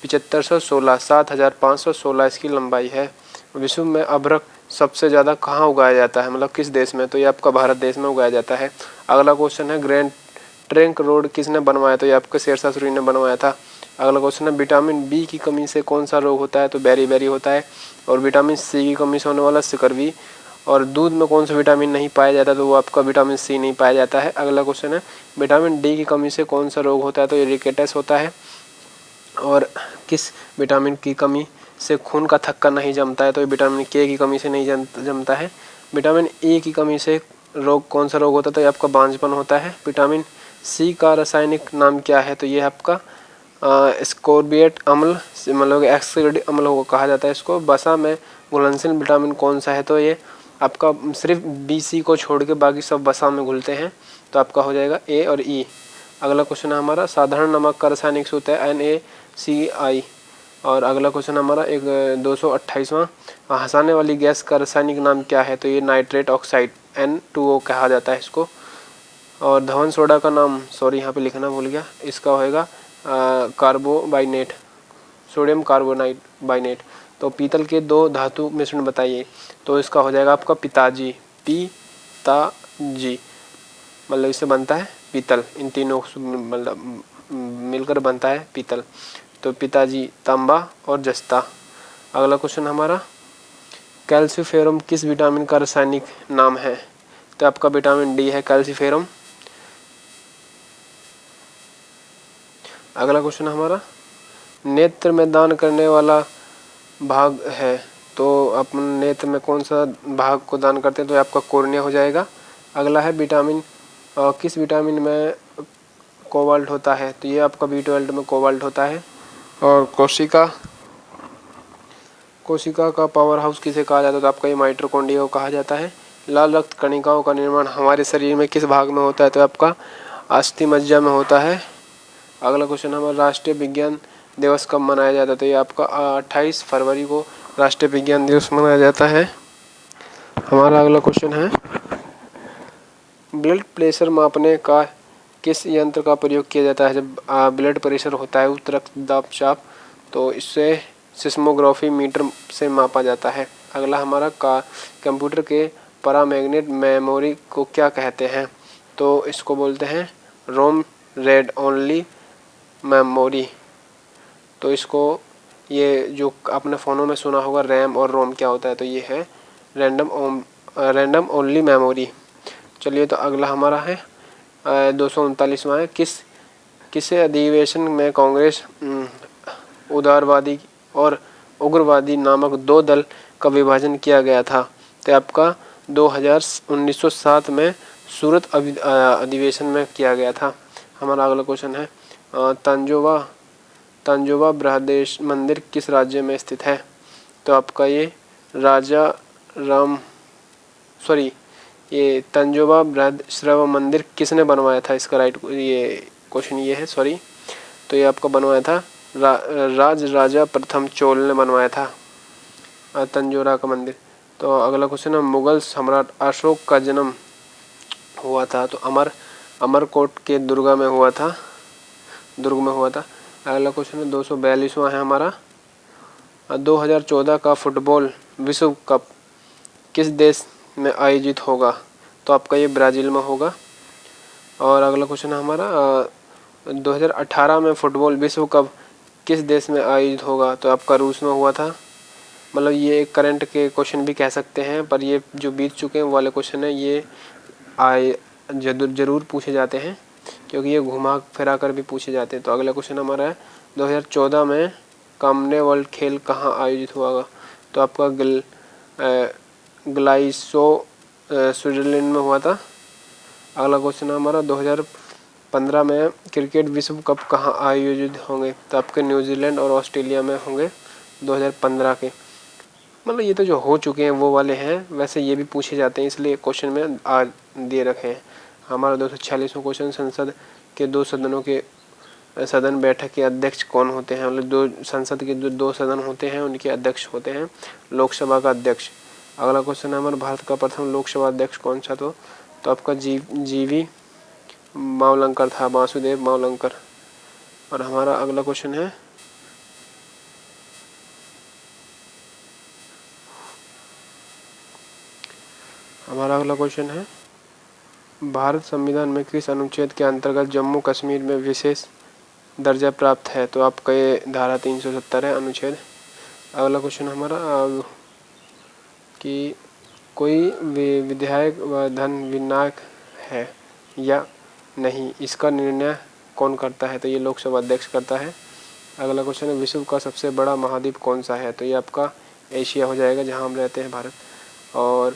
7516, 7516 इसकी लंबाई है। विश्व में अभ्रक सबसे ज़्यादा कहाँ उगाया जाता है, मतलब किस देश में? तो ये आपका भारत देश में उगाया जाता है। अगला क्वेश्चन है, ग्रैंड ट्रंक रोड किसने बनवाया? तो ये आपके शेरशाह सूरी ने बनवाया था। अगला क्वेश्चन है, विटामिन बी की कमी से कौन सा रोग होता है? तो बेरी होता है। और विटामिन सी की कमी से होने वाला सिकरवी। और दूध में कौन सा विटामिन नहीं पाया जाता? तो वो आपका विटामिन सी नहीं पाया जाता है। अगला क्वेश्चन है, विटामिन डी की कमी से कौन सा रोग होता है? तो ये रिकेटस होता है। और किस विटामिन की कमी से खून का थक्का नहीं जमता है? तो ये विटामिन के की कमी से नहीं जमता है। विटामिन ए की कमी से रोग कौन सा रोग होता है? तो ये आपका बांझपन होता है। विटामिन सी का रासायनिक नाम क्या है? तो ये आपका स्कोर्बिएट अम्ल, मतलब एक्सक्रीड अम्ल कहा जाता है इसको। वसा में घुलनशील विटामिन कौन सा है? तो ये आपका सिर्फ BC को छोड़ के बाकी सब वसा में घुलते हैं, तो आपका हो जाएगा ए और ई। अगला क्वेश्चन है हमारा, साधारण नमक का रासायनिक सूत्र है NaCl। और अगला क्वेश्चन हमारा 228वां, हंसाने वाली गैस का रासायनिक नाम क्या है? तो ये नाइट्रेट ऑक्साइड N2O कहा जाता है इसको। और धवन सोडा का नाम, सॉरी यहाँ पे लिखना भूल गया, इसका होएगा कार्बोबाइनेट, सोडियम कार्बोनाइट। तो पीतल के 2 धातु मिश्रण बताइए। तो इसका हो जाएगा आपका पिताजी, मतलब इससे बनता है पीतल, इन तीनों मतलब मिलकर बनता है पीतल। तो पिताजी, तांबा और जस्ता। अगला क्वेश्चन हमारा, कैल्शिफेरम किस विटामिन का रासायनिक नाम है? तो आपका विटामिन डी है कैल्शिफेरम। अगला क्वेश्चन हमारा, नेत्र में दान करने वाला भाग है, तो अपन नेत्र में कौन सा भाग को दान करते हैं? तो आपका कॉर्निया हो जाएगा। अगला है, विटामिन किस विटामिन में कोबाल्ट होता है? तो ये आपका B12 में कोबाल्ट होता है। और कोशिका का पावर हाउस किसे कहा जाता है? तो आपका ये माइटोकॉन्ड्रिया को कहा जाता है। लाल रक्त कणिकाओं का निर्माण हमारे शरीर में किस भाग में होता है? तो आपका अस्थि मज्जा में होता है। अगला क्वेश्चन हमारा, राष्ट्रीय विज्ञान दिवस कब मनाया जाता है? तो ये आपका 28 फरवरी को राष्ट्रीय विज्ञान दिवस मनाया जाता है। हमारा अगला क्वेश्चन है, ब्लड प्रेशर मापने का किस यंत्र का प्रयोग किया जाता है? जब ब्लड प्रेशर होता है, उच्च रक्तचाप, तो इससे सिस्मोग्राफी मीटर से मापा जाता है। अगला हमारा कंप्यूटर के पैरामैग्नेट मेमोरी को क्या कहते हैं? तो इसको बोलते हैं रोम रीड ओनली मेमोरी। तो इसको, ये जो आपने फ़ोनों में सुना होगा रैम और रोम क्या होता है, तो ये है रैंडम ओनली मेमोरी। चलिए, तो अगला हमारा है 239वां है, किसे अधिवेशन में कांग्रेस उदारवादी और उग्रवादी नामक 2 दल का विभाजन किया गया था? तो आपका 1907 में सूरत अधिवेशन में किया गया था। हमारा अगला क्वेश्चन है, तंजोवा बृहदेश मंदिर किस राज्य में स्थित है? तो आपका ये ये तंजोवा बृहदेश्वर मंदिर किसने बनवाया था? इसका ये क्वेश्चन ये है, सॉरी। तो ये आपका बनवाया था राजा प्रथम चोल ने बनवाया था तंजोरा का मंदिर। तो अगला क्वेश्चन है, मुगल सम्राट अशोक का जन्म हुआ था? तो अमरकोट के दुर्ग में हुआ था। अगला क्वेश्चन है 242वां है हमारा, 2014 का फुटबॉल विश्व कप किस देश में आयोजित होगा? तो आपका ये ब्राज़ील में होगा। और अगला क्वेश्चन है हमारा, 2018 में फुटबॉल विश्व कप किस देश में आयोजित होगा? तो आपका रूस में हुआ था। मतलब ये एक करंट के क्वेश्चन भी कह सकते हैं, पर ये जो बीत चुके हैं वो वाले क्वेश्चन है, ये ज़रूर पूछे जाते हैं, क्योंकि ये घुमा फिरा कर भी पूछे जाते हैं। तो अगला क्वेश्चन हमारा है, 2014 में कॉमनवेल्थ खेल कहाँ आयोजित हुआ? तो आपका ग्लाइसो स्विट्ज़रलैंड में हुआ था। अगला क्वेश्चन हमारा, 2015 में क्रिकेट विश्व कप कहाँ आयोजित होंगे? तो आपके न्यूजीलैंड और ऑस्ट्रेलिया में होंगे 2015 के। मतलब ये तो जो हो चुके हैं वो वाले हैं, वैसे ये भी पूछे जाते हैं, इसलिए क्वेश्चन में दे रखे हैं। हमारा 246वां क्वेश्चन, संसद के 2 सदनों के सदन बैठक के अध्यक्ष कौन होते हैं? मतलब संसद के जो 2 सदन होते हैं उनके अध्यक्ष होते हैं लोकसभा का अध्यक्ष। अगला क्वेश्चन है हमारा भारत का प्रथम लोकसभा अध्यक्ष कौन सा? तो आपका जीवी मावलंकर था, वासुदेव मावलंकर। और हमारा अगला क्वेश्चन है भारत संविधान में किस अनुच्छेद के अंतर्गत जम्मू कश्मीर में विशेष दर्जा प्राप्त है? तो आपका ये धारा 370 है अनुच्छेद। अगला क्वेश्चन हमारा कि कोई विधायक व धन विनायक है या नहीं, इसका निर्णय कौन करता है? तो ये लोकसभा अध्यक्ष करता है। अगला क्वेश्चन है विश्व का सबसे बड़ा महाद्वीप कौन सा है? तो ये आपका एशिया हो जाएगा, जहाँ हम रहते हैं, भारत। और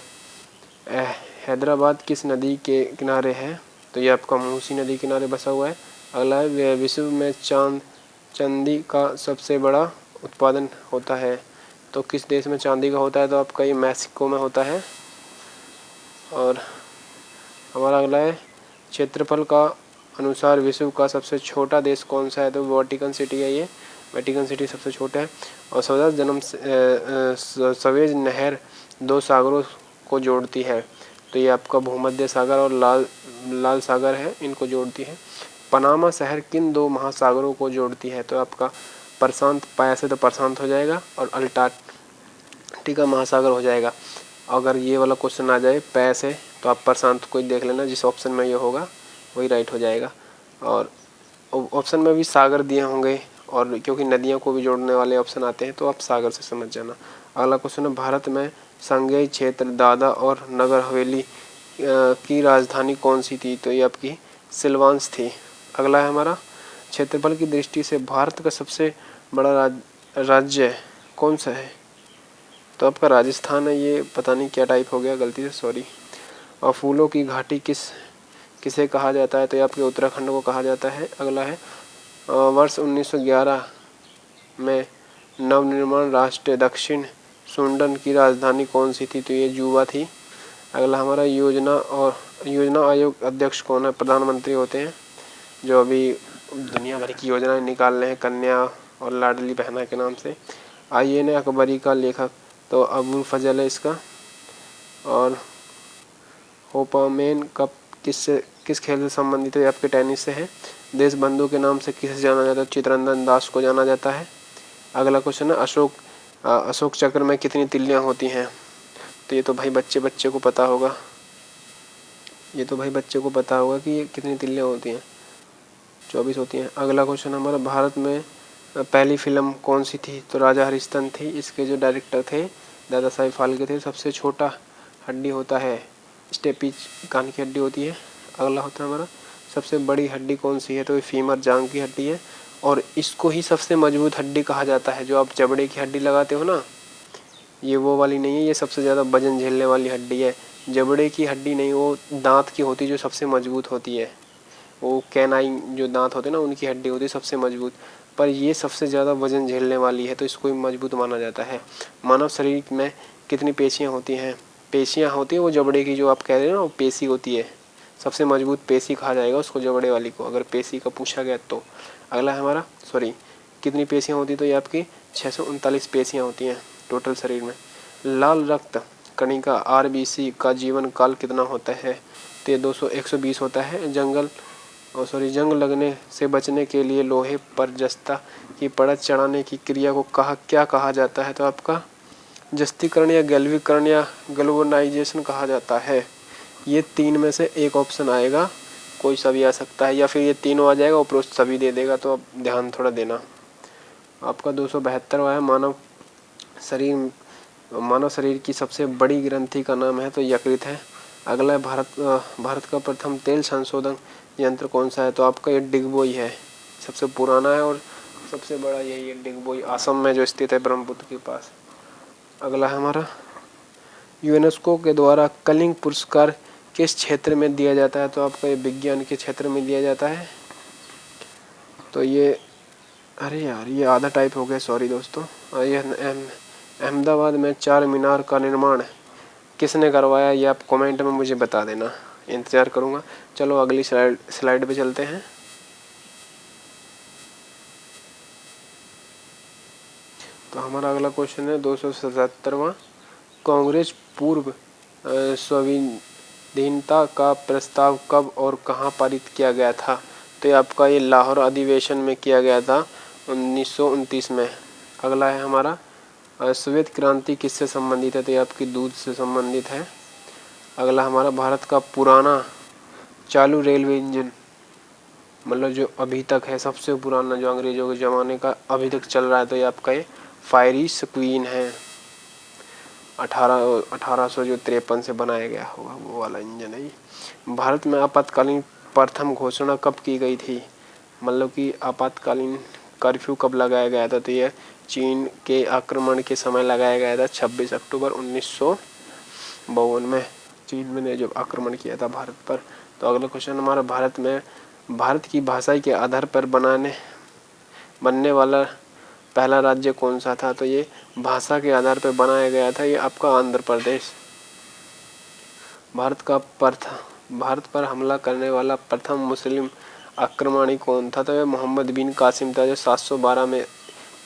हैदराबाद किस नदी के किनारे है? तो ये आपका मूसी नदी किनारे बसा हुआ है। अगला है विश्व में चांदी का सबसे बड़ा उत्पादन होता है, तो किस देश में चांदी का होता है? तो आपका ये मैक्सिको में होता है। और हमारा अगला है क्षेत्रफल का अनुसार विश्व का सबसे छोटा देश कौन सा है? तो वेटिकन सिटी है, ये वेटिकन सिटी सबसे छोटा है। और सवेज नहर 2 सागरों को जोड़ती है, तो ये आपका भूमध्य सागर और लाल सागर है, इनको जोड़ती है। पनामा शहर किन 2 महासागरों को जोड़ती है? तो आपका प्रशांत, पाया से तो प्रशांत हो जाएगा, और अंटार्कटिका महासागर हो जाएगा। अगर ये वाला क्वेश्चन आ जाए पै से, तो आप प्रशांत को ही देख लेना, जिस ऑप्शन में ये होगा वही राइट हो जाएगा। और ऑप्शन में भी सागर दिए होंगे, और क्योंकि नदियों को भी जोड़ने वाले ऑप्शन आते हैं, तो आप सागर से समझ जाना। अगला क्वेश्चन है भारत में संघीय क्षेत्र दादरा और नगर हवेली की राजधानी कौन सी थी? तो ये आपकी सिलवांस थी। अगला है हमारा क्षेत्रफल की दृष्टि से भारत का सबसे बड़ा राज्य कौन सा है? तो आपका राजस्थान है, ये पता नहीं क्या टाइप हो गया गलती से, सॉरी। और फूलों की घाटी किसे कहा जाता है? तो ये आपके उत्तराखंड को कहा जाता है। अगला है वर्ष 1911 में नवनिर्माण राष्ट्र दक्षिण सूडान की राजधानी कौन सी थी? तो ये जुबा थी। अगला हमारा योजना आयोग अध्यक्ष कौन है? प्रधानमंत्री होते हैं, जो अभी दुनिया भर की योजनाएं निकाल रहे हैं कन्या और लाडली बहना के नाम से। आईएन अकबरी का लेखक तो अबुल फजल है इसका। और होपामेन कप किस खेल से संबंधित है? आपके टेनिस से है। देश बंधु के नाम से किसे जाना जाता है? चित्तरंजन दास को जाना जाता है। अगला क्वेश्चन है अशोक चक्र में कितनी तिल्लियां होती हैं? तो ये तो भाई बच्चे को पता होगा, कि ये कितनी तिल्लियां होती हैं। 24 होती हैं। अगला क्वेश्चन हमारा भारत में पहली फिल्म कौन सी थी? तो राजा हरिश्चंद्र थी। इसके जो डायरेक्टर थे दादा साहेब फाल्के थे। सबसे छोटा हड्डी होता है स्टेपीज, कान की हड्डी होती है। अगला होता है हमारा सबसे बड़ी हड्डी कौन सी है? तो ये फीमर, जांघ की हड्डी है, और इसको ही सबसे मजबूत हड्डी कहा जाता है। जो आप जबड़े की हड्डी लगाते हो ना, ये वो वाली नहीं है, ये सबसे ज़्यादा वजन झेलने वाली हड्डी है। जबड़े की हड्डी नहीं, वो दांत की होती जो सबसे मजबूत होती है, वो कैनाइन जो दांत होते हैं ना, उनकी हड्डी होती है सबसे मजबूत। पर ये सबसे ज़्यादा वजन झेलने वाली है, तो इसको भी मजबूत माना जाता है। मानव शरीर में कितनी पेशियाँ होती हैं? पेशियाँ होती है वो जबड़े की, जो आप कह रहे हो ना, वो पेशी होती है। सबसे मजबूत पेशी कहा जाएगा उसको, जबड़े वाली को, अगर पेशी का पूछा गया तो। अगला है हमारा कितनी पेशियाँ होती? तो ये आपकी 639 पेशियाँ होती हैं टोटल शरीर में। लाल रक्त कणिका आरबीसी का जीवन काल कितना होता है? तो ये 120 होता है। जंग लगने से बचने के लिए लोहे पर जस्ता की परत चढ़ाने की क्रिया को क्या कहा जाता है? तो आपका जस्तीकरण या गैल्वीकरण या गैल्वेनाइजेशन कहा जाता है। ये 3 में से एक ऑप्शन आएगा, कोई सा भी आ सकता है, या फिर ये तीनों आ जाएगा ऊपर सभी दे देगा, तो आप ध्यान थोड़ा देना। आपका 272वां है मानव शरीर की सबसे बड़ी ग्रंथि का नाम है? तो यकृत है। अगला है भारत का प्रथम तेल संशोधन यंत्र कौन सा है? तो आपका ये डिगबोई है, सबसे पुराना है और सबसे बड़ा यही है डिगबोई, असम में जो स्थित है ब्रह्मपुत्र के पास। अगला है हमारा यूनेस्को के द्वारा कलिंग पुरस्कार किस क्षेत्र में दिया जाता है? तो आपका ये विज्ञान के क्षेत्र में दिया जाता है। तो ये अरे यार, ये आधा टाइप हो गया, सॉरी दोस्तों। ये अहमदाबाद में 4 मीनार का निर्माण किसने करवाया? ये आप कमेंट में मुझे बता देना, इंतज़ार करूँगा। चलो अगली स्लाइड पे चलते हैं। तो हमारा अगला क्वेश्चन है 277वां कांग्रेस पूर्व स्वाधीनता का प्रस्ताव कब और कहाँ पारित किया गया था? तो ये आपका ये लाहौर अधिवेशन में किया गया था 1929 में। अगला है हमारा श्वेत क्रांति किससे संबंधित है? तो ये आपकी दूध से संबंधित है। अगला हमारा भारत का पुराना चालू रेलवे इंजन, मतलब जो अभी तक है सबसे पुराना, जो अंग्रेजों के ज़माने का अभी तक चल रहा है, तो ये आपका ये फायरिस क्वीन है। 1853 से बनाया गया होगा वो वाला इंजन है ये। भारत में आपातकालीन प्रथम घोषणा कब की गई थी? मतलब कि आपातकालीन कर्फ्यू कब लगाया गया था? तो ये चीन के आक्रमण के समय लगाया गया था 26 अक्टूबर 1952 में, चीन ने जब आक्रमण किया था भारत पर। तो अगला क्वेश्चन हमारा भारत की भाषा के आधार पर बनने वाला पहला राज्य कौन सा था? तो ये भाषा के आधार पर बनाया गया था, ये आपका आंध्र प्रदेश। भारत पर हमला करने वाला प्रथम मुस्लिम आक्रमणी कौन था? तो ये मोहम्मद बिन कासिम था, जो 712 में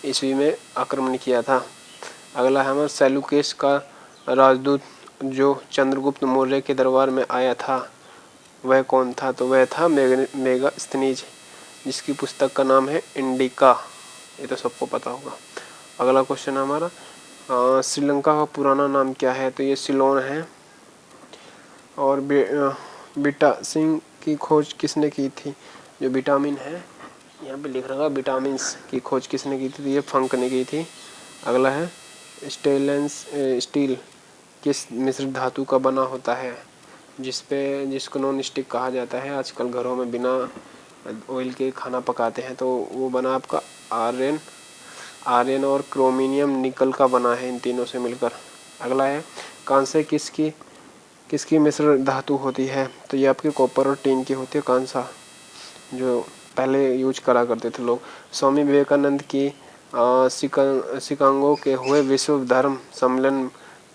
ईस्वी में आक्रमण किया था। अगला है हमारा सेलुकेस का राजदूत जो चंद्रगुप्त मौर्य के दरबार में आया था, वह कौन था? तो वह था मेगास्थनीज, जिसकी पुस्तक का नाम है इंडिका। ये तो सबको पता होगा। अगला क्वेश्चन हमारा श्रीलंका का पुराना नाम क्या है? तो ये सिलोन है। और बीटा सिंह की खोज किसने की थी? जो विटामिन है यहाँ पे लिख रखा है, विटामिन की खोज किसने की थी? तो ये फंक ने की थी। अगला है स्टील किस मिश्र धातु का बना होता है? जिसको नॉन स्टिक कहा जाता है। आजकल घरों में बिना ऑयल के खाना पकाते हैं, तो वो बना आपका आयरन और क्रोमियम निकल का बना है, इन तीनों से मिलकर। अगला है कांसे किसकी मिश्र धातु होती है? तो ये आपकी कॉपर और टिन की होती है कांसा, जो पहले यूज करा करते थे लोग। स्वामी विवेकानंद की शिकागो के हुए विश्व धर्म सम्मेलन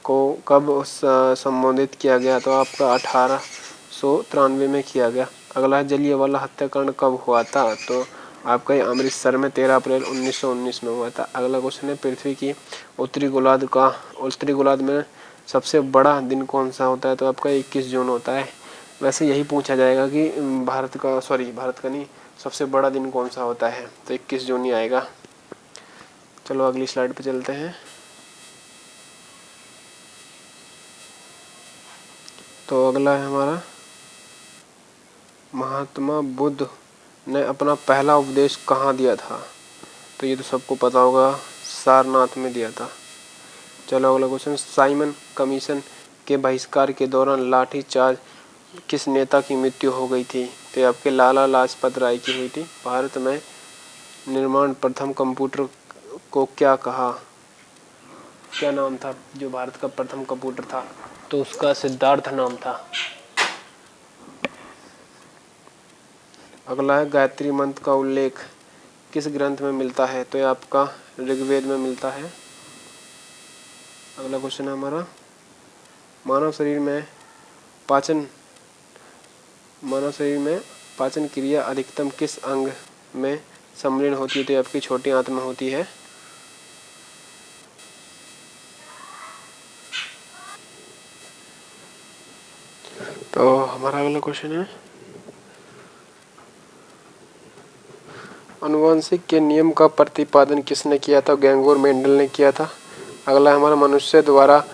को कब संबोधित किया गया? तो आपका 1893 में किया गया। अगला है जलियांवाला हत्याकांड कब हुआ था? तो आपका ये अमृतसर में 13 अप्रैल 1919 में हुआ था। अगला क्वेश्चन है पृथ्वी की उत्तरी गोलार्ध में सबसे बड़ा दिन कौन सा होता है? तो आपका 21 जून होता है। वैसे यही पूछा जाएगा कि भारत का नहीं, सबसे बड़ा दिन कौन सा होता है? तो 21 जून ही आएगा। चलो अगली स्लाइड पे चलते हैं। तो अगला है हमारा महात्मा बुद्ध ने अपना पहला उपदेश कहाँ दिया था? तो ये तो सबको पता होगा, सारनाथ में दिया था। चलो अगला क्वेश्चन, साइमन कमीशन के बहिष्कार के दौरान लाठीचार्ज किस नेता की मृत्यु हो गई थी? तो ये आपके लाला लाजपत राय की हुई थी। भारत में निर्माण प्रथम कंप्यूटर को क्या नाम था? जो भारत का प्रथम कंप्यूटर था, तो उसका सिद्धार्थ नाम था। अगला है गायत्री मंत्र का उल्लेख किस ग्रंथ में मिलता है? तो ये आपका ऋग्वेद में मिलता है। अगला क्वेश्चन है हमारा मानव शरीर में पाचन क्रिया अधिकतम किस अंग में सम्मिलित होती है? तो आपकी छोटी आंत में होती है। तो हमारा अगला क्वेश्चन है आनुवंशिक के नियम का प्रतिपादन किसने किया था? गैंगोर मेंडल ने किया था। अगला हमारा मनुष्य द्वारा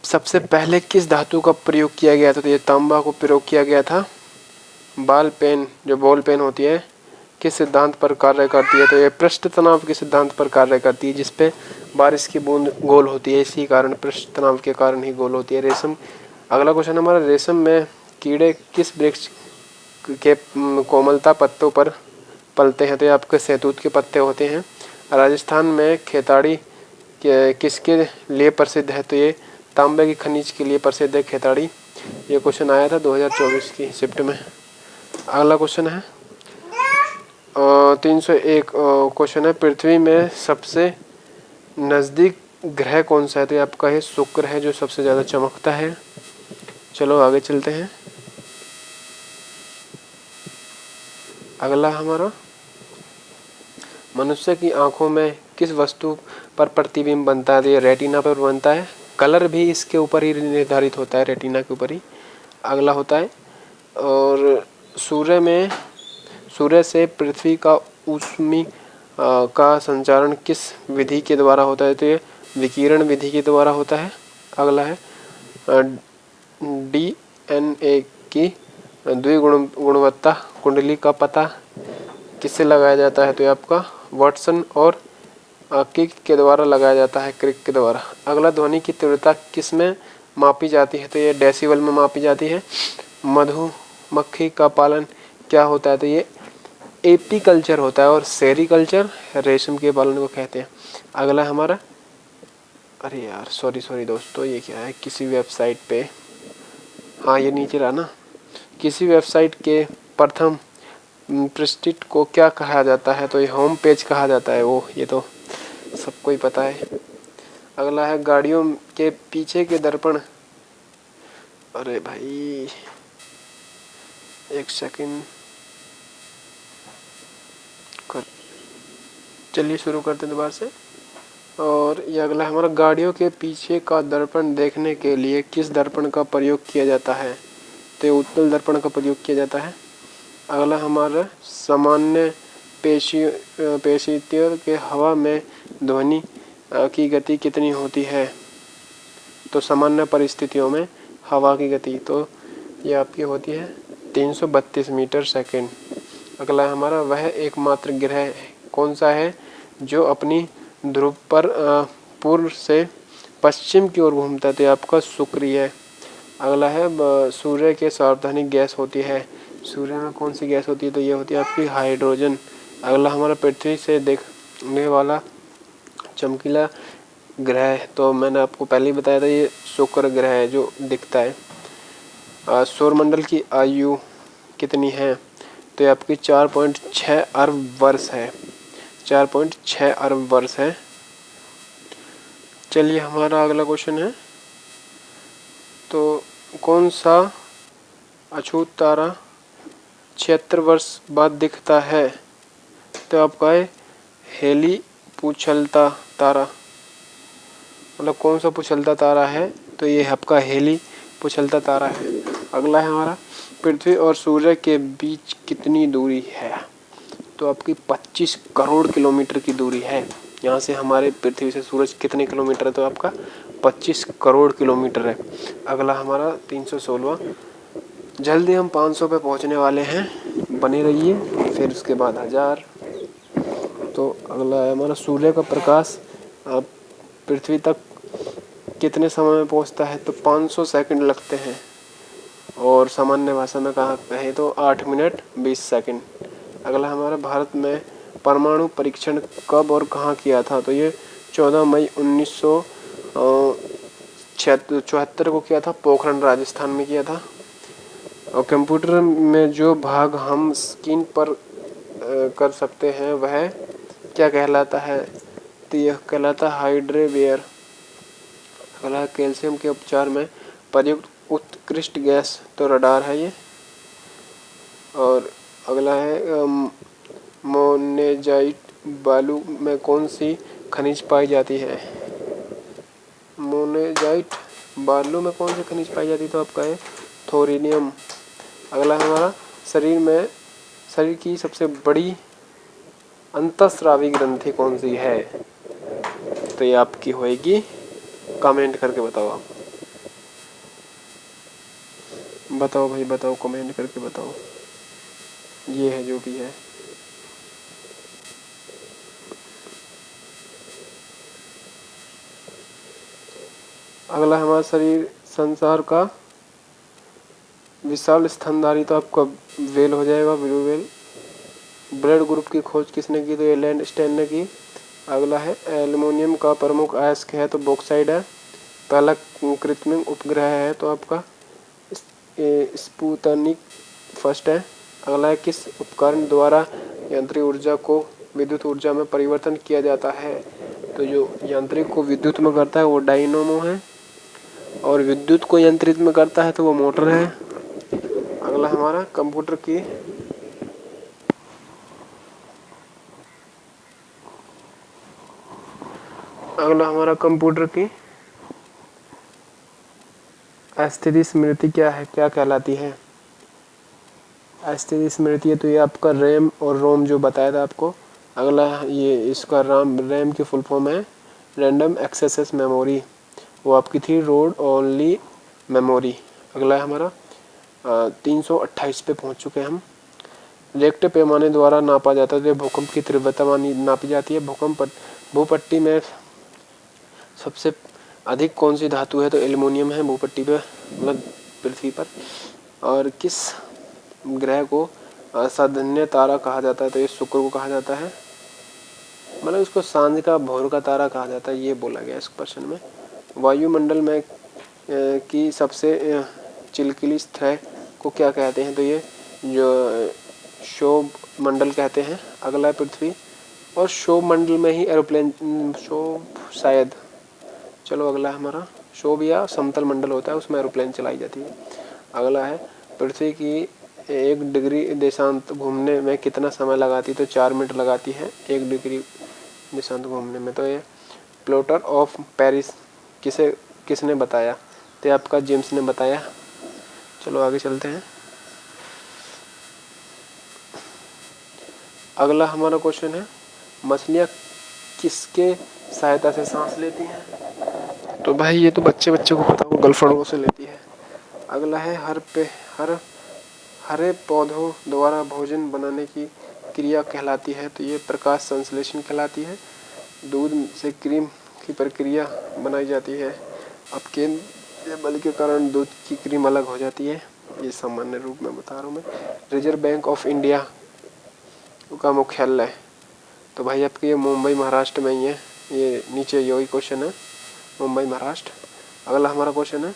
सबसे पहले किस धातु का प्रयोग किया गया था? तो ये तांबा को प्रयोग किया गया था। बॉल पेन होती है किस सिद्धांत पर कार्य करती है? तो ये पृष्ठ तनाव के सिद्धांत पर कार्य करती है, जिसपे बारिश की बूंद गोल होती है, इसी कारण पृष्ठ तनाव के कारण ही गोल होती है। रेशम। अगला क्वेश्चन हमारा रेशम में कीड़े किस वृक्ष के कोमलता पत्तों पर पलते हैं? तो ये आपके शहतूत के पत्ते होते हैं। राजस्थान में खेताड़ी किसके लिए प्रसिद्ध है? तो ये तांबे की खनिज के लिए प्रसिद्ध है खेताड़ी। ये क्वेश्चन आया था 2024 की शिफ्ट में। अगला क्वेश्चन है 301 क्वेश्चन है पृथ्वी में सबसे नज़दीक ग्रह कौन सा है? तो ये आपका है शुक्र है, जो सबसे ज़्यादा चमकता है। चलो आगे चलते हैं। अगला हमारा मनुष्य की आंखों में किस वस्तु पर प्रतिबिंब बनता है? तो ये रेटिना पर बनता है। कलर भी इसके ऊपर ही निर्धारित होता है, रेटिना के ऊपर ही। अगला होता है और सूर्य से पृथ्वी का ऊष्मी का संचारण किस विधि के द्वारा होता है? तो ये विकिरण विधि के द्वारा होता है। अगला है DNA की द्विगुणवत्ता कुंडली का पता किससे लगाया जाता है? तो ये आपका वाटसन और क्रिक के द्वारा लगाया जाता है, क्रिक के द्वारा। अगला, ध्वनि की तीव्रता किस में मापी जाती है? तो ये डेसिबल में मापी जाती है। मधुमक्खी का पालन क्या होता है? तो ये एपीकल्चर होता है और सेरीकल्चर रेशम के पालन को कहते हैं। अगला हमारा, अरे यार सॉरी दोस्तों, ये क्या है? किसी वेबसाइट पे, हाँ ये नीचे रहा ना, किसी वेबसाइट के प्रथम पृष्ठ को क्या कहा जाता है? तो ये होम पेज कहा जाता है। वो ये तो सबको ही पता है। अगला है, गाड़ियों के पीछे के दर्पण, अरे भाई एक सेकंड, चलिए शुरू करते हैं दोबारा से। और ये अगला हमारा, गाड़ियों के पीछे का दर्पण देखने के लिए किस दर्पण का प्रयोग किया जाता है? तो उत्तल दर्पण का प्रयोग किया जाता है। अगला हमारा, सामान्य परिस्थितियों के हवा में ध्वनि की गति कितनी होती है? तो सामान्य परिस्थितियों में हवा की गति तो ये आपकी होती है 332 मीटर सेकंड। अगला हमारा, वह एकमात्र ग्रह कौन सा है जो अपनी ध्रुव पर पूर्व से पश्चिम की ओर घूमता है? तो आपका शुक्र है। अगला है, सूर्य के सार्वधानिक गैस होती है, सूर्य में कौन सी गैस होती है? तो ये होती है आपकी हाइड्रोजन। अगला हमारा, पृथ्वी से देखने वाला चमकीला ग्रह, तो मैंने आपको पहले ही बताया था, ये शुक्र ग्रह है जो दिखता है। सौरमंडल की आयु कितनी है? तो ये आपकी 4.6 अरब वर्ष है, 4.6 अरब वर्ष है। चलिए हमारा अगला क्वेश्चन है, तो कौन सा अछूत तारा 76 वर्ष बाद दिखता है? तो आपका है हेली पुछलता तारा, मतलब कौन सा पुछलता तारा है? तो ये आपका हेली पुछलता तारा है। अगला है हमारा, पृथ्वी और सूर्य के बीच कितनी दूरी है? तो आपकी 25 करोड़ किलोमीटर की दूरी है। यहाँ से हमारे पृथ्वी से सूरज कितने किलोमीटर है? तो आपका 25 करोड़ किलोमीटर है। अगला हमारा 316, जल्दी हम 500 पे पहुँचने वाले हैं, बने रहिए, फिर उसके बाद 1000। तो अगला है हमारा, सूर्य का प्रकाश पृथ्वी तक कितने समय में पहुँचता है? तो 500 सेकंड लगते हैं, और सामान्य भाषा में कहा कहें तो 8 मिनट 20 सेकंड। अगला हमारा, भारत में परमाणु परीक्षण कब और कहाँ किया था? तो ये 14 मई 1974 को किया था, पोखरण राजस्थान में किया था। और कंप्यूटर में जो भाग हम स्क्रीन पर कर सकते हैं वह क्या कहलाता है? तो यह कहलाता है हार्डवेयर। अगला, कैल्शियम के उपचार में प्रयुक्त उत्कृष्ट गैस, तो रडार है ये। और अगला है, मोनेजाइट बालू में कौन सी खनिज पाई जाती है? मोनेजाइट बालू में कौन सी खनिज पाई जाती है? तो आपका है थोरियम। अगला हमारा, शरीर की सबसे बड़ी अंतःस्रावी ग्रंथि कौन सी है? तो ये आपकी होएगी, कमेंट करके बताओ। आप बताओ भाई, बताओ, कमेंट करके बताओ। ये है जो भी है। अगला हमारा, शरीर संसार का विशाल स्तनधारी, तो आपका वेल हो जाएगा, ब्लू वेल। ब्लड ग्रुप की खोज किसने की? तो ये लैंडस्टेन ने की। अगला है, एल्युमिनियम का प्रमुख अयस्क है, तो बॉक्साइड है। पहला कृत्रिम उपग्रह है, तो आपका स्पुतनिक फर्स्ट है। अगला है, किस उपकरण द्वारा यांत्रिक ऊर्जा को विद्युत ऊर्जा में परिवर्तन किया जाता है? तो जो यांत्रिक को विद्युत में करता है वो डायनामो है, और विद्युत को यंत्रित में करता है तो वो मोटर है। अगला हमारा, कंप्यूटर की अस्थिति स्मृति क्या है, क्या कहलाती है? अस्थिति स्मृति है तो ये आपका रैम और रोम जो बताया था आपको। अगला ये इसका रैम की फुल फॉर्म है रैंडम एक्सेस मेमोरी, वो आपकी थी रोड ओनली मेमोरी। अगला है हमारा 328 पे पहुंच चुके हैं हम। रिक्टर पैमाने द्वारा नापा जाता है, भूकंप की तीव्रता नापी जाती है। भूपट्टी में सबसे अधिक कौन सी धातु है, तो एल्युमिनियम है भूपट्टी पे, मतलब पृथ्वी पर। और किस ग्रह को असाधारण तारा कहा जाता है, तो ये शुक्र को कहा जाता है, मतलब इसको सांझ का भोर का तारा कहा जाता है, ये बोला गया इस क्वेश्चन में। वायुमंडल में की सबसे चिलकिली सतह को क्या कहते हैं, तो ये जो शोभ मंडल कहते हैं। अगला है पृथ्वी और शोभ मंडल में ही एरोप्लेन, शोभ शायद, चलो अगला है हमारा शोभ या समतल मंडल होता है, उसमें एरोप्लेन चलाई जाती है। अगला है पृथ्वी की 1 डिग्री देशांत घूमने में कितना समय लगाती है, तो 4 मिनट लगाती है 1 डिग्री देशांत घूमने में। तो ये प्लॉटर ऑफ पेरिस किसने बताया, तो आपका जेम्स ने बताया। चलो आगे चलते हैं। अगला हमारा क्वेश्चन है मछलियाँ किसके सहायता से सांस लेती हैं, तो भाई ये तो बच्चे को पता हो, गलफड़ों से लेती है। अगला है हरे पौधों द्वारा भोजन बनाने की क्रिया कहलाती है, तो ये प्रकाश संश्लेषण कहलाती है। दूध से क्रीम की प्रक्रिया बनाई जाती है। अब केंद्रीय बल के कारण दूध की क्रीम अलग हो जाती है, ये सामान्य रूप में बता रहा हूँ मैं। रिजर्व बैंक ऑफ इंडिया का मुख्यालय, तो भाई आपके ये मुंबई महाराष्ट्र में ही है, ये नीचे यही क्वेश्चन है, मुंबई महाराष्ट्र। अगला हमारा क्वेश्चन है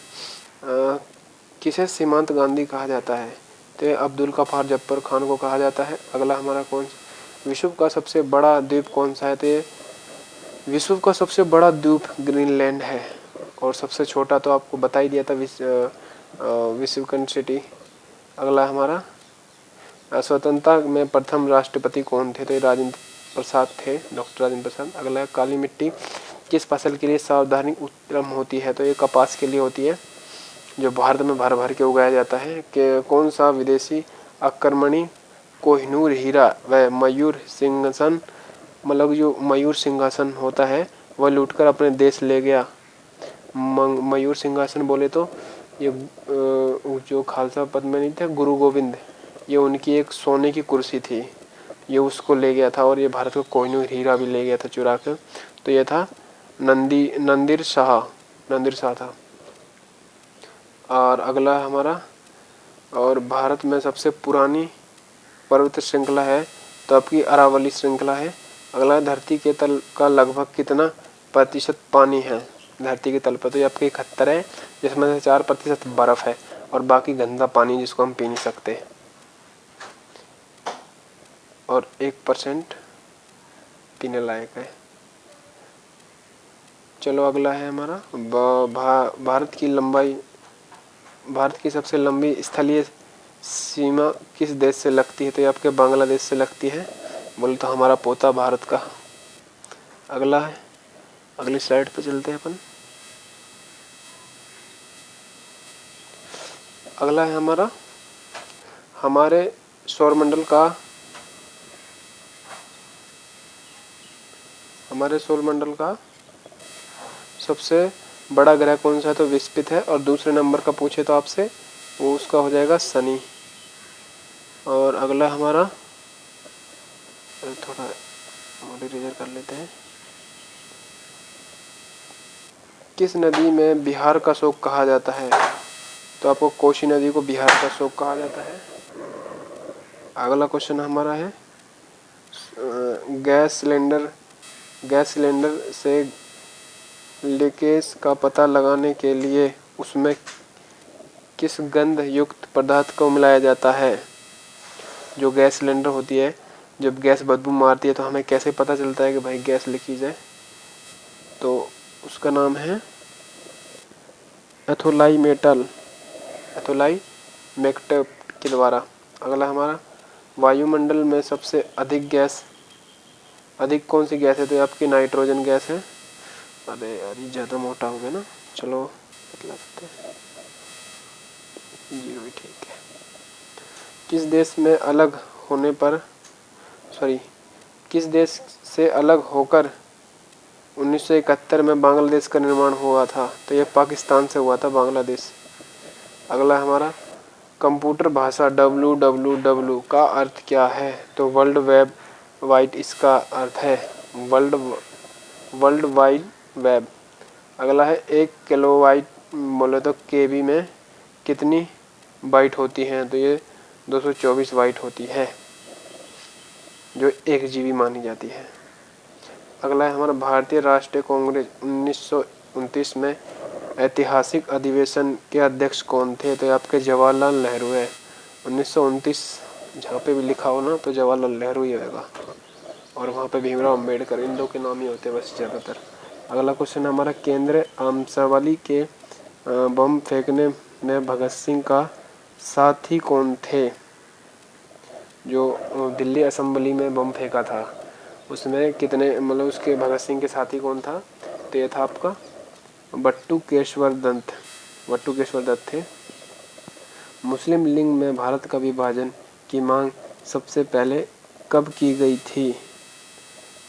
किसे सीमांत गांधी कहा जाता है, तो ये अब्दुल गफ्फार जब्बार खान को कहा जाता है। अगला हमारा विश्व का सबसे बड़ा द्वीप कौन सा है, तो ये विश्व का सबसे बड़ा द्वीप ग्रीनलैंड है। और सबसे छोटा तो आपको बता ही दिया था, विश्वकर्मा सिटी। अगला हमारा स्वतंत्रता में प्रथम राष्ट्रपति कौन थे, तो ये राजेंद्र प्रसाद थे, डॉक्टर राजेंद्र प्रसाद। अगला काली मिट्टी किस फसल के लिए सावधानी उत्तम होती है, तो ये कपास के लिए होती है, जो भारत में भर भर के उगाया जाता है। कि कौन सा विदेशी आक्रमणी कोहिनूर हीरा व मयूर सिंहासन, मतलब जो मयूर सिंहासन होता है वह लूटकर अपने देश ले गया। मयूर सिंहासन बोले तो ये जो खालसा पद में नहीं थे गुरु गोविंद, ये उनकी एक सोने की कुर्सी थी, ये उसको ले गया था। और ये भारत को कोहिनूर हीरा भी ले गया था चुरा कर, तो ये था नंदिर शाह था। और अगला हमारा, और भारत में सबसे पुरानी पर्वत श्रृंखला है, तो आपकी अरावली श्रृंखला है। अगला धरती के तल का लगभग कितना प्रतिशत पानी है धरती के तल पर, तो ये आपके 71 है, जिसमें से 4% बर्फ है और बाकी गंदा पानी जिसको हम पी नहीं सकते, और 1% पीने लायक है। चलो अगला है हमारा भारत की सबसे लंबी स्थलीय सीमा किस देश से लगती है, तो ये आपके बांग्लादेश से लगती है, बोले तो हमारा पोता भारत का। अगला है, अगली स्लाइड पे चलते हैं अपन। अगला है हमारा हमारे सौरमंडल का सबसे बड़ा ग्रह कौन सा है, तो बृहस्पति है। और दूसरे नंबर का पूछे तो आपसे, वो उसका हो जाएगा शनि। और अगला हमारा, थोड़ा मॉडिफाई कर लेते हैं। किस नदी में बिहार का शोक कहा जाता है, तो आपको कोसी नदी को बिहार का शोक कहा जाता है। अगला क्वेश्चन हमारा है गैस सिलेंडर से लीकेज का पता लगाने के लिए उसमें किस गंध युक्त पदार्थ को मिलाया जाता है। जो गैस सिलेंडर होती है, जब गैस बदबू मारती है तो हमें कैसे पता चलता है कि भाई गैस लीकेज है, तो उसका नाम है एथोलाई मेक्टप के द्वारा। अगला हमारा वायुमंडल में सबसे अधिक कौन सी गैस है, तो आपकी नाइट्रोजन गैस है। अरे यार ये ज़्यादा मोटा हो गया ना, चलो बदला सकते हैं। जीरो ही ठीक है। किस देश में अलग होने पर किस देश से अलग होकर 1971 में बांग्लादेश का निर्माण हुआ था? तो ये पाकिस्तान से हुआ था, बांग्लादेश। अगला हमारा, कंप्यूटर भाषा www का अर्थ क्या है? तो वर्ल्ड वेब वाइड इसका अर्थ है, वर्ल्ड वाइड वेब। अगला है, 1 किलोबाइट बोले तो केबी में कितनी बाइट होती हैं? तो ये 224 बाइट होती है, जो 1 जीबी मानी जाती है। अगला है हमारा, भारतीय राष्ट्रीय कांग्रेस 1929 में ऐतिहासिक अधिवेशन के अध्यक्ष कौन थे? तो आपके जवाहरलाल नेहरू है। 1929 जहाँ पे भी लिखा हो ना तो जवाहरलाल नेहरू ही होगा, और वहाँ पे भीमराव अम्बेडकर, इन दो के नाम ही होते हैं बस ज़्यादातर। अगला क्वेश्चन हमारा, केंद्र आम्रपाली के बम फेंकने में भगत सिंह का साथी कौन थे? जो दिल्ली असेंबली में बम फेंका था उसमें कितने, मतलब उसके भगत सिंह के साथी कौन था? तो ये था आपका बट्टू केशवर दत्त थे। मुस्लिम लीग में भारत का विभाजन की मांग सबसे पहले कब की गई थी?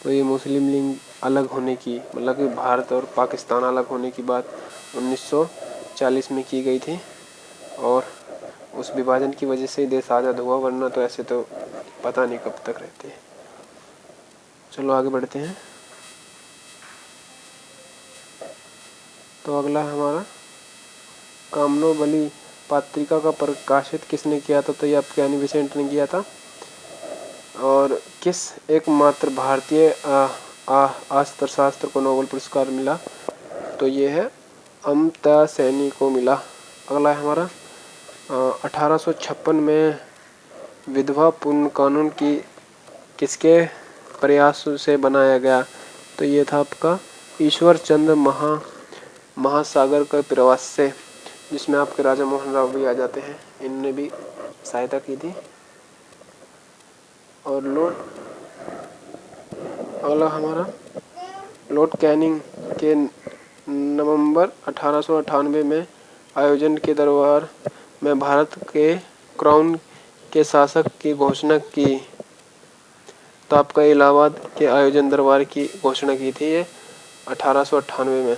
तो ये मुस्लिम लीग अलग होने की, मतलब कि भारत और पाकिस्तान अलग होने की बात 1940 में की गई थी, और उस विभाजन की वजह से ही देश आज़ाद हुआ, वरना तो ऐसे तो पता नहीं कब तक रहते। चलो आगे बढ़ते हैं। तो अगला हमारा, कामनोबली पत्रिका का प्रकाशित किसने किया था? तो ये आपके एनी बेसेंट ने किया था। और किस एकमात्र भारतीय अर्थशास्त्र को नोबेल पुरस्कार मिला? तो ये है अमर्त्य सेन को मिला। अगला है हमारा, 1856 में विधवा पुनर्विवाह कानून की किसके प्रयास से बनाया गया? तो ये था आपका ईश्वर चंद्र महासागर के प्रयास से, जिसमें आपके राजा मोहन राव भी आ जाते हैं, इनने भी सहायता की थी। और अगला हमारा, लॉर्ड कैनिंग के नवंबर 1898 में आयोजन के दरबार में भारत के क्राउन के शासक की घोषणा की। तो आपका इलाहाबाद के आयोजन दरबार की घोषणा की थी ये 1898 में,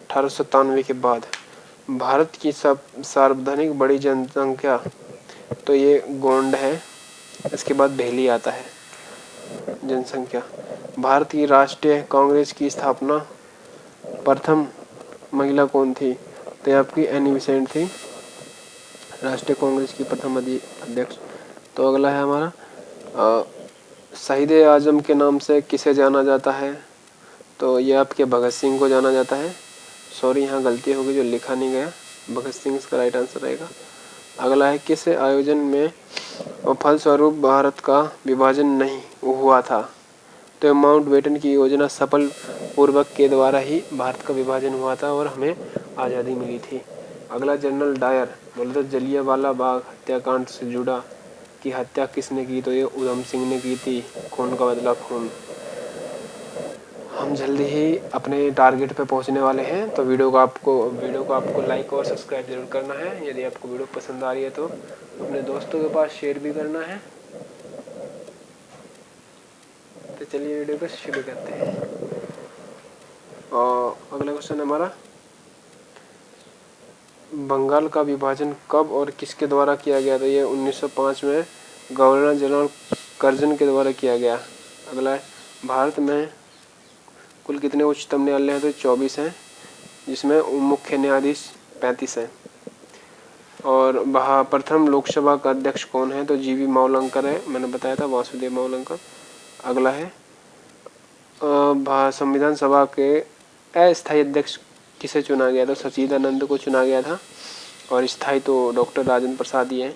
1897 के बाद। भारत की सब सार्वजनिक बड़ी जनसंख्या, तो ये गोंड है, इसके बाद भेली आता है जनसंख्या। भारत की राष्ट्रीय कांग्रेस की स्थापना प्रथम महिला कौन थी? तो ये आपकी एनी बेसेंट थी, राष्ट्रीय कांग्रेस की प्रथम अध्यक्ष। तो अगला है हमारा, शहीद आजम के नाम से किसे जाना जाता है? तो ये आपके भगत सिंह को जाना जाता है। सॉरी, यहाँ गलती होगी जो लिखा नहीं गया, भगत सिंह इसका राइट आंसर रहेगा। अगला है, किस आयोजन में फलस्वरूप भारत का विभाजन नहीं हुआ था? तो माउंटबेटन की योजना सफल पूर्वक के द्वारा ही भारत का विभाजन हुआ था और हमें आज़ादी मिली थी। अगला, जनरल डायर बोले तो जलियांवाला बाग हत्याकांड से जुड़ा की हत्या किसने की? तो ये उधम सिंह ने की थी, खून का बदला खून। हम जल्दी ही अपने टारगेट पे पहुंचने वाले हैं, तो वीडियो को आपको लाइक और सब्सक्राइब जरूर करना है। यदि आपको वीडियो पसंद आ रही है तो अपने दोस्तों के पास शेयर भी करना है। तो चलिए वीडियो को शुरू करते हैं। और अगला क्वेश्चन हमारा, बंगाल का विभाजन कब और किसके द्वारा किया गया? तो ये 1905 में गवर्नर जनरल कर्जन के द्वारा किया गया। अगला है, भारत में कुल कितने उच्चतम न्यायालय हैं? तो 24 हैं, जिसमें मुख्य न्यायाधीश 35 हैं। और प्रथम लोकसभा का अध्यक्ष कौन है? तो जीवी मावलंकर है, मैंने बताया था, वासुदेव मावलंकर। अगला है, संविधान सभा के अस्थायी अध्यक्ष किसे चुना गया? तो सच्चिदानंद को चुना गया था, और स्थायी तो डॉक्टर राजेंद्र प्रसाद ही हैं।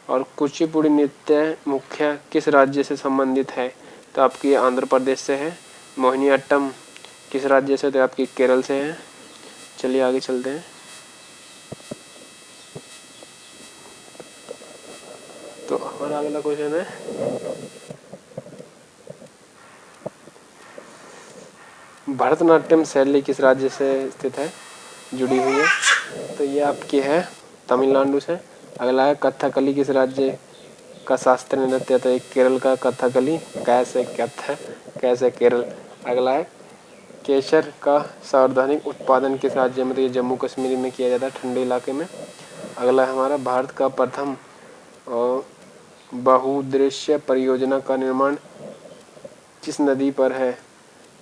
और कुचिपुड़ी नृत्य मुख्य किस राज्य से संबंधित है? तो आपकी आंध्र प्रदेश से है। मोहिनीअट्टम किस राज्य से? तो आपकी केरल से है। चलिए आगे चलते हैं। तो हमारा अगला क्वेश्चन है, भरतनाट्यम शैली किस राज्य से स्थित है, जुड़ी हुई है? तो ये आपकी है तमिलनाडु से। अगला है कथकली किस राज्य का शास्त्रीय नृत्य है, तो एक केरल का कथकली, कैसे केरल। अगला है केसर का सर्वाधिक उत्पादन किस राज्य में, तो ये जम्मू कश्मीर में किया जाता है, ठंडे इलाके में। अगला है हमारा भारत का प्रथम बहुउद्देश्यीय परियोजना का निर्माण किस नदी पर है,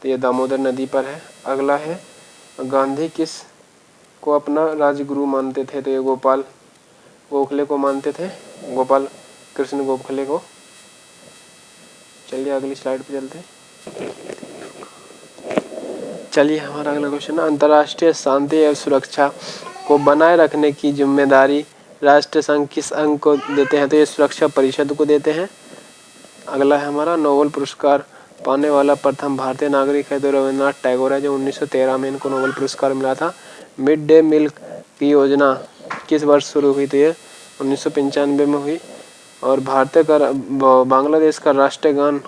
तो ये दामोदर नदी पर है। अगला है गांधी किस को अपना राजगुरु मानते थे, तो ये गोपाल गोखले को मानते थे, गोपाल कृष्ण गोखले को। चलिए अगली स्लाइड पे चलते हैं। चलिए हमारा अगला क्वेश्चन है अंतर्राष्ट्रीय शांति एवं सुरक्षा को बनाए रखने की जिम्मेदारी राष्ट्र संघ किस अंग को देते हैं, तो ये सुरक्षा परिषद को देते हैं। अगला है हमारा नोबेल पुरस्कार पाने वाला प्रथम भारतीय नागरिक है, तो रविन्द्रनाथ टैगोर है, जो 1913 में इनको नोबेल पुरस्कार मिला था। मिड डे मील की योजना किस वर्ष शुरू हुई, तो ये 1995 में हुई। और भारतीय का बांग्लादेश का राष्ट्रीय गान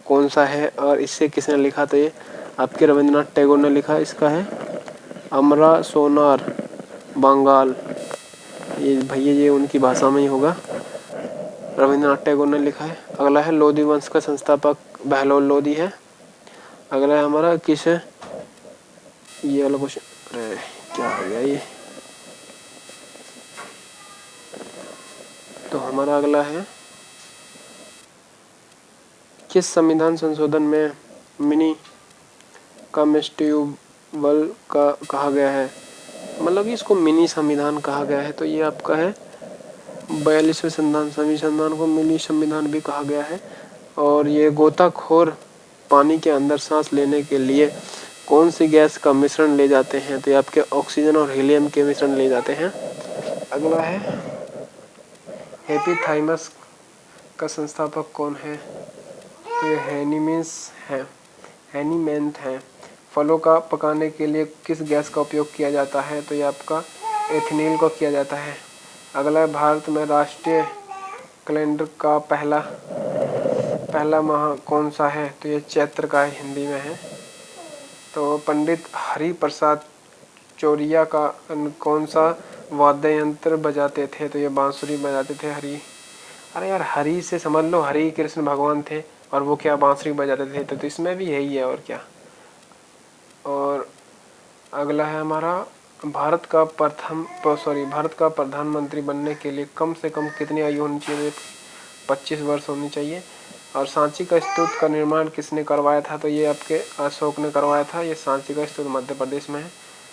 कौन सा है और इसे किसने लिखा, तो ये आपके रविन्द्रनाथ टैगोर ने लिखा। इसका है अमरा सोनार बंगाल, ये भैया ये उनकी भाषा में ही होगा, रविन्द्रनाथ टैगोर ने लिखा है। अगला है लोधी वंश का संस्थापक बहलोल लोधी है। अगला है हमारा किस, ये वाला क्वेश्चन क्या हो गया ये, तो हमारा अगला है किस संविधान संशोधन में मिनी कॉन्स्टिट्यूबल का कहा गया है, मतलब इसको मिनी संविधान कहा गया है, तो ये आपका है 42वें संविधान को मिनी संविधान भी कहा गया है। और ये गोताखोर पानी के अंदर सांस लेने के लिए कौन सी गैस का मिश्रण ले जाते हैं, तो ये आपके ऑक्सीजन और हीलियम के मिश्रण ले जाते हैं। अगला है हेपीथाइमस का संस्थापक कौन है, तो ये हैनीमेंथ है। फलों का पकाने के लिए किस गैस का उपयोग किया जाता है, तो ये आपका एथिलीन को किया जाता है। अगला है भारत में राष्ट्रीय कैलेंडर का पहला माह कौन सा है, तो ये चैत्र का है, हिंदी में है। तो पंडित हरि प्रसाद चौरिया का कौन सा वाद्य यंत्र बजाते थे, तो ये बांसुरी बजाते थे हरि। अरे यार हरि से समझ लो हरि कृष्ण भगवान थे और वो क्या बांसुरी बजाते थे, तो इसमें भी यही है और क्या। और अगला है हमारा भारत का प्रधानमंत्री बनने के लिए कम से कम कितनी आयु होनी चाहिए, 25 वर्ष होनी चाहिए। और सांची का स्तूप का निर्माण किसने करवाया था, तो ये आपके अशोक ने करवाया था। ये सांची का स्तूप मध्य प्रदेश में है।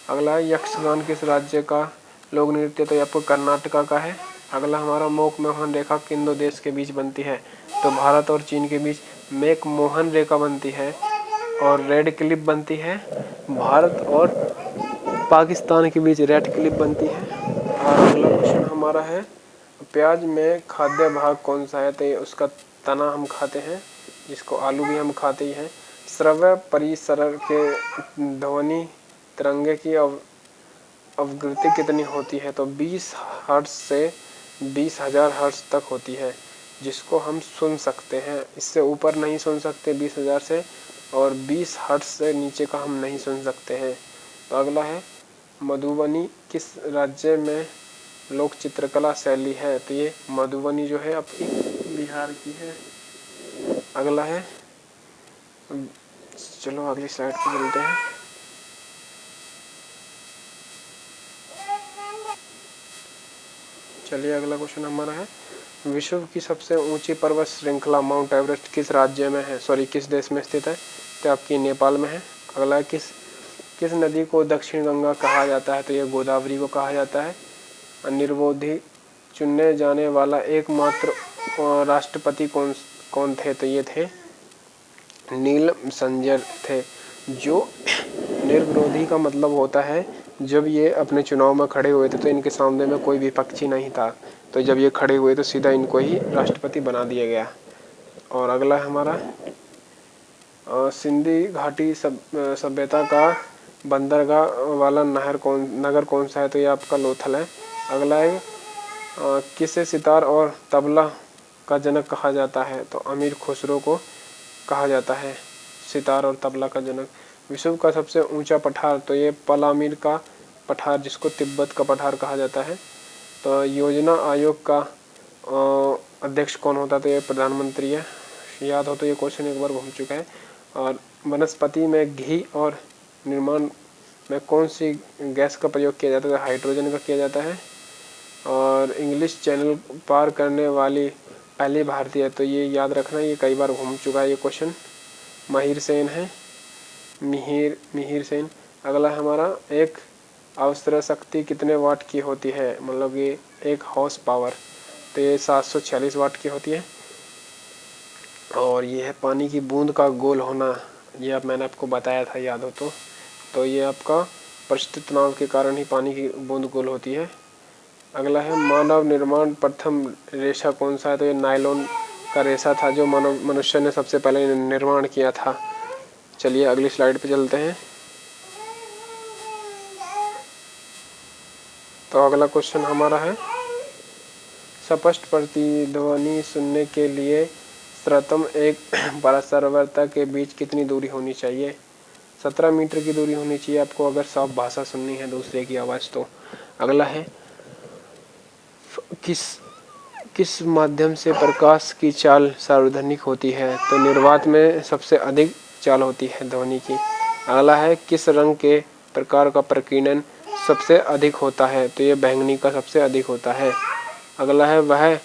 अगला है यक्षगान किस राज्य का लोक नृत्य, तो ये आपको कर्नाटका का है। अगला हमारा मोक मोहन रेखा किन दो देश के बीच बनती है, तो भारत और चीन के बीच मेक मोहन रेखा बनती है। और रेड क्लिप बनती है भारत और पाकिस्तान के बीच, रेड क्लिप बनती है। और अगला क्वेश्चन हमारा है प्याज में खाद्य भाग कौन सा है, तो ये उसका तना हम खाते हैं, जिसको आलू भी हम खाते ही हैं। श्रव्य परिसर के ध्वनि तरंगे की आवृत्ति कितनी होती है, तो 20 हर्ट्ज से 20,000 हर्ट्ज तक होती है, जिसको हम सुन सकते हैं। इससे ऊपर नहीं सुन सकते 20,000 से, और 20 हर्ट्ज से नीचे का हम नहीं सुन सकते हैं। तो अगला है मधुबनी किस राज्य में लोक चित्रकला शैली है, तो ये मधुबनी जो है आपकी बिहार की है। अगला है, चलो अगली स्लाइड पे चलते हैं। चलिए अगला क्वेश्चन हमारा है विश्व की सबसे ऊंची पर्वत श्रृंखला माउंट एवरेस्ट किस राज्य में है, किस देश में स्थित है, तो आपकी नेपाल में है। अगला है किस नदी को दक्षिण गंगा कहा जाता है, तो ये गोदावरी को कहा जाता है। निर्विरोधी चुने जाने वाला एकमात्र राष्ट्रपति कौन थे, तो ये थे नील संजर थे। जो निर्विरोधी का मतलब होता है जब ये अपने चुनाव में खड़े हुए थे तो इनके सामने में कोई विपक्षी नहीं था, तो जब ये खड़े हुए तो सीधा इनको ही राष्ट्रपति बना दिया गया। और अगला हमारा सिंधी घाटी सभ्यता का बंदरगाह वाला नगर कौन सा है, तो ये आपका लोथल है। अगला है किसे सितार और तबला का जनक कहा जाता है, तो अमीर खुसरो को कहा जाता है सितार और तबला का जनक। विश्व का सबसे ऊंचा पठार, तो ये पलामीर का पठार, जिसको तिब्बत का पठार कहा जाता है। तो योजना आयोग का अध्यक्ष कौन होता है? तो ये प्रधानमंत्री है। याद हो तो ये क्वेश्चन एक बार घूम चुका है। और वनस्पति में घी और निर्माण में कौन सी गैस का प्रयोग किया जाता है? तो हाइड्रोजन का किया जाता है। और इंग्लिश चैनल पार करने वाली पहली भारतीय, तो ये याद रखना, ये कई बार घूम चुका है ये क्वेश्चन, मिहिर सेन है, मिहिर सेन। अगला हमारा, एक अवसर शक्ति कितने वाट की होती है? मतलब ये एक हॉर्स पावर, तो ये 746 वाट की होती है। और ये है पानी की बूंद का गोल होना, ये अब मैंने आपको बताया था, याद हो तो ये आपका पृष्ठ तनाव के कारण ही पानी की बूंद गोल होती है। अगला है, मानव निर्माण प्रथम रेशा कौन सा है? तो ये नायलॉन का रेशा था जो मनुष्य ने सबसे पहले निर्माण किया था। चलिए अगली स्लाइड पे चलते हैं। तो अगला क्वेश्चन हमारा है, स्पष्ट प्रतिध्वनि सुनने के लिए सर्वोत्तम एक परावर्तक के बीच कितनी दूरी होनी चाहिए? 17 मीटर की दूरी होनी चाहिए आपको, अगर साफ भाषा सुननी है दूसरे की आवाज़ तो। अगला है, किस माध्यम से प्रकाश की चाल सार्वधानिक होती है? तो निर्वात में सबसे अधिक चाल होती है ध्वनि की। अगला है, किस रंग के प्रकार का प्रकीर्णन सबसे अधिक होता है? तो ये बैंगनी का सबसे अधिक होता है। अगला है, वह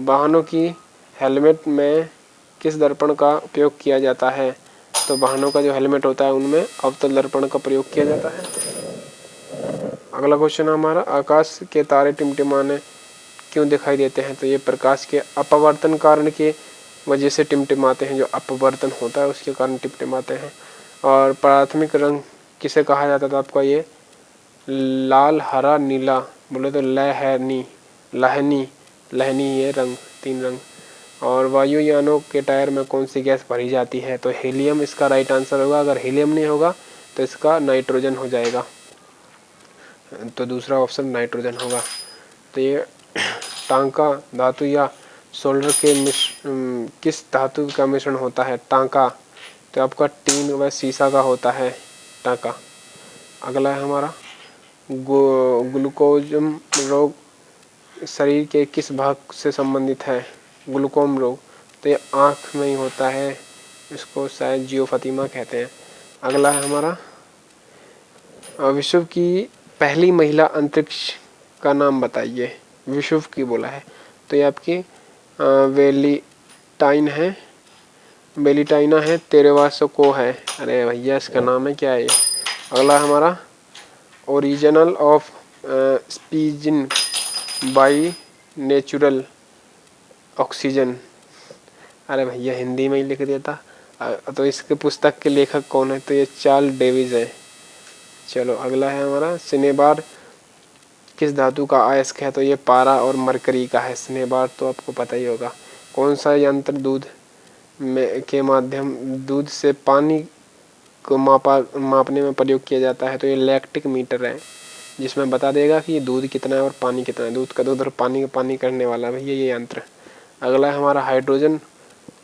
वाहनों की हेलमेट में किस दर्पण का उपयोग किया जाता है? तो वाहनों का जो हेलमेट होता है उनमें अवतल दर्पण का प्रयोग किया जाता है। अगला क्वेश्चन हमारा, आकाश के तारे टिमटिमाने क्यों दिखाई देते हैं? तो ये प्रकाश के अपवर्तन कारण के वजह से टिमटिमाते हैं, जो अपवर्तन होता है उसके कारण टिमटिमाते हैं। और प्राथमिक रंग किसे कहा जाता था आपका? ये लाल, हरा, नीला, बोले तो लहनी ये रंग, 3 रंग। और वायुयानों के टायर में कौन सी गैस भरी जाती है? तो हीलियम इसका राइट आंसर होगा। अगर हीलियम नहीं होगा तो इसका नाइट्रोजन हो जाएगा, तो दूसरा ऑप्शन नाइट्रोजन होगा। तो ये टांका धातु या सोल्डर के किस धातु का मिश्रण होता है? टांका, तो आपका टीन व सीसा का होता है टांका। अगला है हमारा, ग्लूकोजम रोग शरीर के किस भाग से संबंधित है? ग्लूकोम रोग, तो ये आँख में ही होता है, इसको शायद जियोफातिमा कहते हैं। अगला है हमारा, विश्व की पहली महिला अंतरिक्ष का नाम बताइए। विश्व की बोला है, तो ये आपकी बेलिटाइना है, तेरेवासको है। अरे भैया इसका नाम है क्या है ये? अगला हमारा, original of species by natural oxygen. अरे भैया हिंदी में ही लिख दिया था। तो इसके पुस्तक के लेखक कौन है? तो ये चार्ल्स डेविस है। चलो अगला है हमारा, स्नेबार किस धातु का अयस्क है? तो ये पारा और मरकरी का है स्नेबार, तो आपको पता ही होगा। कौन सा यंत्र दूध के माध्यम दूध से पानी को मापने में प्रयोग किया जाता है? तो ये लैक्टिक मीटर है, जिसमें बता देगा कि दूध कितना है और पानी कितना है, दूध का दूध और पानी का पानी करने वाला भैया ये यंत्र। अगला है हमारा, हाइड्रोजन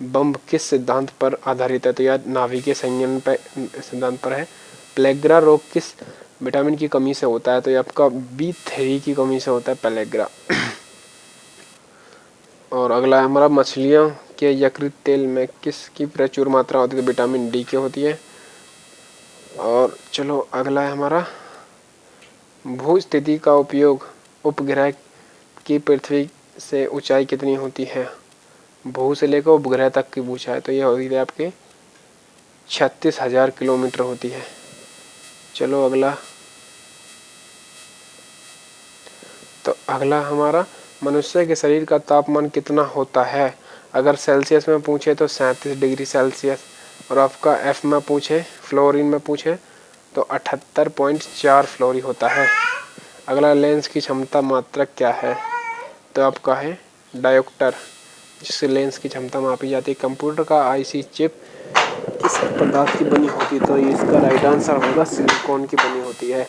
बम किस सिद्धांत पर आधारित है? तो यह नाभिकीय संयंत्र पर सिद्धांत पर है। पेलेग्रा रोग किस विटामिन की कमी से होता है? तो ये आपका B3 की कमी से होता है पेलेग्रा। और अगला है हमारा, मछलियों के यकृत तेल में किसकी प्रचुर मात्रा होती है? तो विटामिन D की होती है। और चलो अगला है हमारा, भू स्थिति का उपयोग उपग्रह की पृथ्वी से ऊंचाई कितनी होती है? भू से लेकर उपग्रह तक की ऊंचाई, तो यह होती है आपके 36,000 किलोमीटर होती है। चलो अगला, तो अगला हमारा, मनुष्य के शरीर का तापमान कितना होता है? अगर सेल्सियस में पूछे तो 37 डिग्री सेल्सियस, और आपका F में पूछे, फ्लोरीन में पूछे तो 78.4 फ्लोरी होता है। अगला, लेंस की क्षमता मात्रक क्या है? तो आपका है डायोप्टर, जिससे लेंस की क्षमता मापी जाती है। कंप्यूटर का IC चिप किस पदार्थ की बनी होती है? तो इसका राइट आंसर होगा सिलिकॉन की बनी होती है।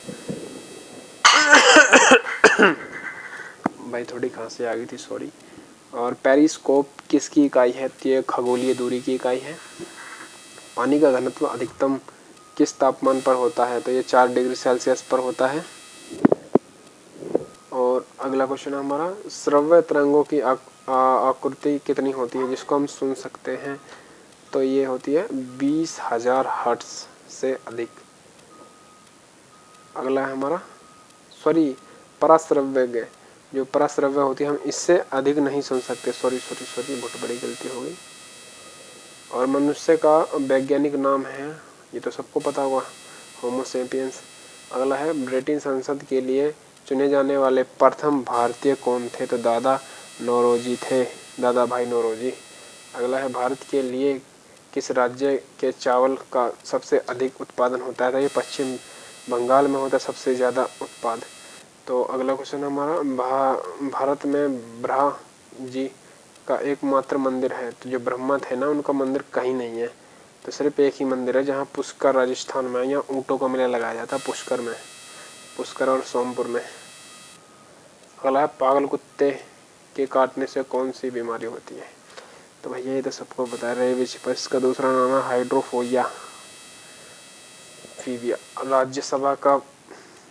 भाई थोड़ी खांसी आ गई थी, सॉरी। और पेरिस्कोप किसकी इकाई है? तो ये खगोलीय दूरी की इकाई है। पानी का घनत्व अधिकतम किस तापमान पर होता है? तो ये 4 डिग्री सेल्सियस पर होता है। और अगला क्वेश्चन है हमारा, श्रव्य तरंगों की आकृति कितनी होती है जिसको हम सुन सकते हैं? तो ये होती है 20,000 हर्ट्ज से अधिक। अगला है हमारा, पराश्रव्य, जो पराश्रव्य होती है हम इससे अधिक नहीं सुन सकते। बहुत बड़ी गलती हो गई। और मनुष्य का वैज्ञानिक नाम है, ये तो सबको पता होगा, होमो सेपियंस। अगला है, ब्रिटिश संसद के लिए चुने जाने वाले प्रथम भारतीय कौन थे? तो दादा नौरोजी थे, दादा भाई नौरोजी। अगला है, भारत के लिए किस राज्य के चावल का सबसे अधिक उत्पादन होता है? तो ये पश्चिम बंगाल में होता है सबसे ज़्यादा उत्पाद। तो अगला क्वेश्चन हमारा, भारत में ब्रह्मा जी का एकमात्र मंदिर है। तो जो ब्रह्मा थे ना, उनका मंदिर कहीं नहीं है, तो सिर्फ एक ही मंदिर है जहाँ पुष्कर राजस्थान में, यहाँ ऊँटों का मेला लगाया जाता है पुष्कर में, पुष्कर और सोमपुर में। अगला है, पागल कुत्ते के काटने से कौन सी बीमारी होती है? तो भैया ये तो सबको बता रहे हैं, पर इसका दूसरा नाम है हाइड्रोफोबिया फीबिया। राज्यसभा का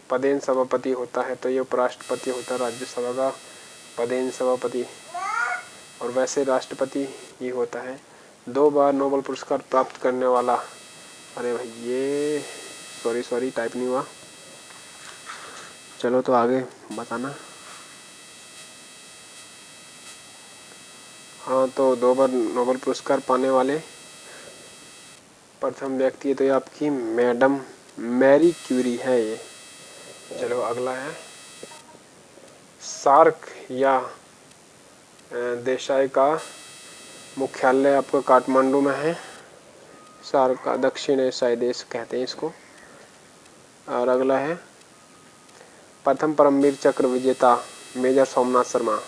पदेन सभापति होता है, तो ये उपराष्ट्रपति होता है राज्यसभा का पदेन सभापति। और वैसे राष्ट्रपति ही होता है। 2 बार नोबेल पुरस्कार प्राप्त करने वाला, अरे भाई ये सॉरी टाइप नहीं हुआ, चलो तो आगे बताना। हाँ, तो 2 बार नोबेल पुरस्कार पाने वाले प्रथम व्यक्ति है, तो ये आपकी मैडम मैरी क्यूरी है ये। चलो अगला है, सार्क या देशाई का मुख्यालय आपका काठमांडू में है। सार्क का दक्षिण एशियाई देश कहते हैं इसको। और अगला है, प्रथम परमवीर चक्र विजेता मेजर सोमनाथ शर्मा,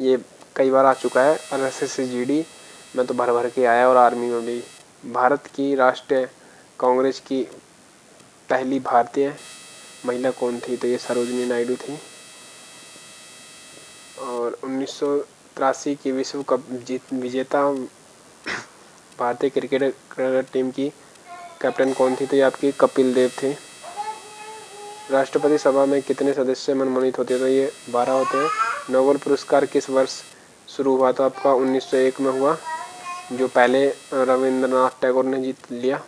ये कई बार आ चुका है और SSGD में तो भर के आया और आर्मी में भी। भारत की राष्ट्रीय कांग्रेस की पहली भारतीय महिला कौन थी? तो ये सरोजिनी नायडू थी। और 1983 की विश्व कप विजेता भारतीय क्रिकेट टीम की कैप्टन कौन थी? तो ये आपकी कपिल देव थे। राष्ट्रपति सभा में कितने सदस्य मनमोनित होते हैं? तो ये 12 होते हैं। नोबेल पुरस्कार किस वर्ष शुरू हुआ? तो आपका 1901 में हुआ, जो पहले रविंद्रनाथ टैगोर ने जीत लिया।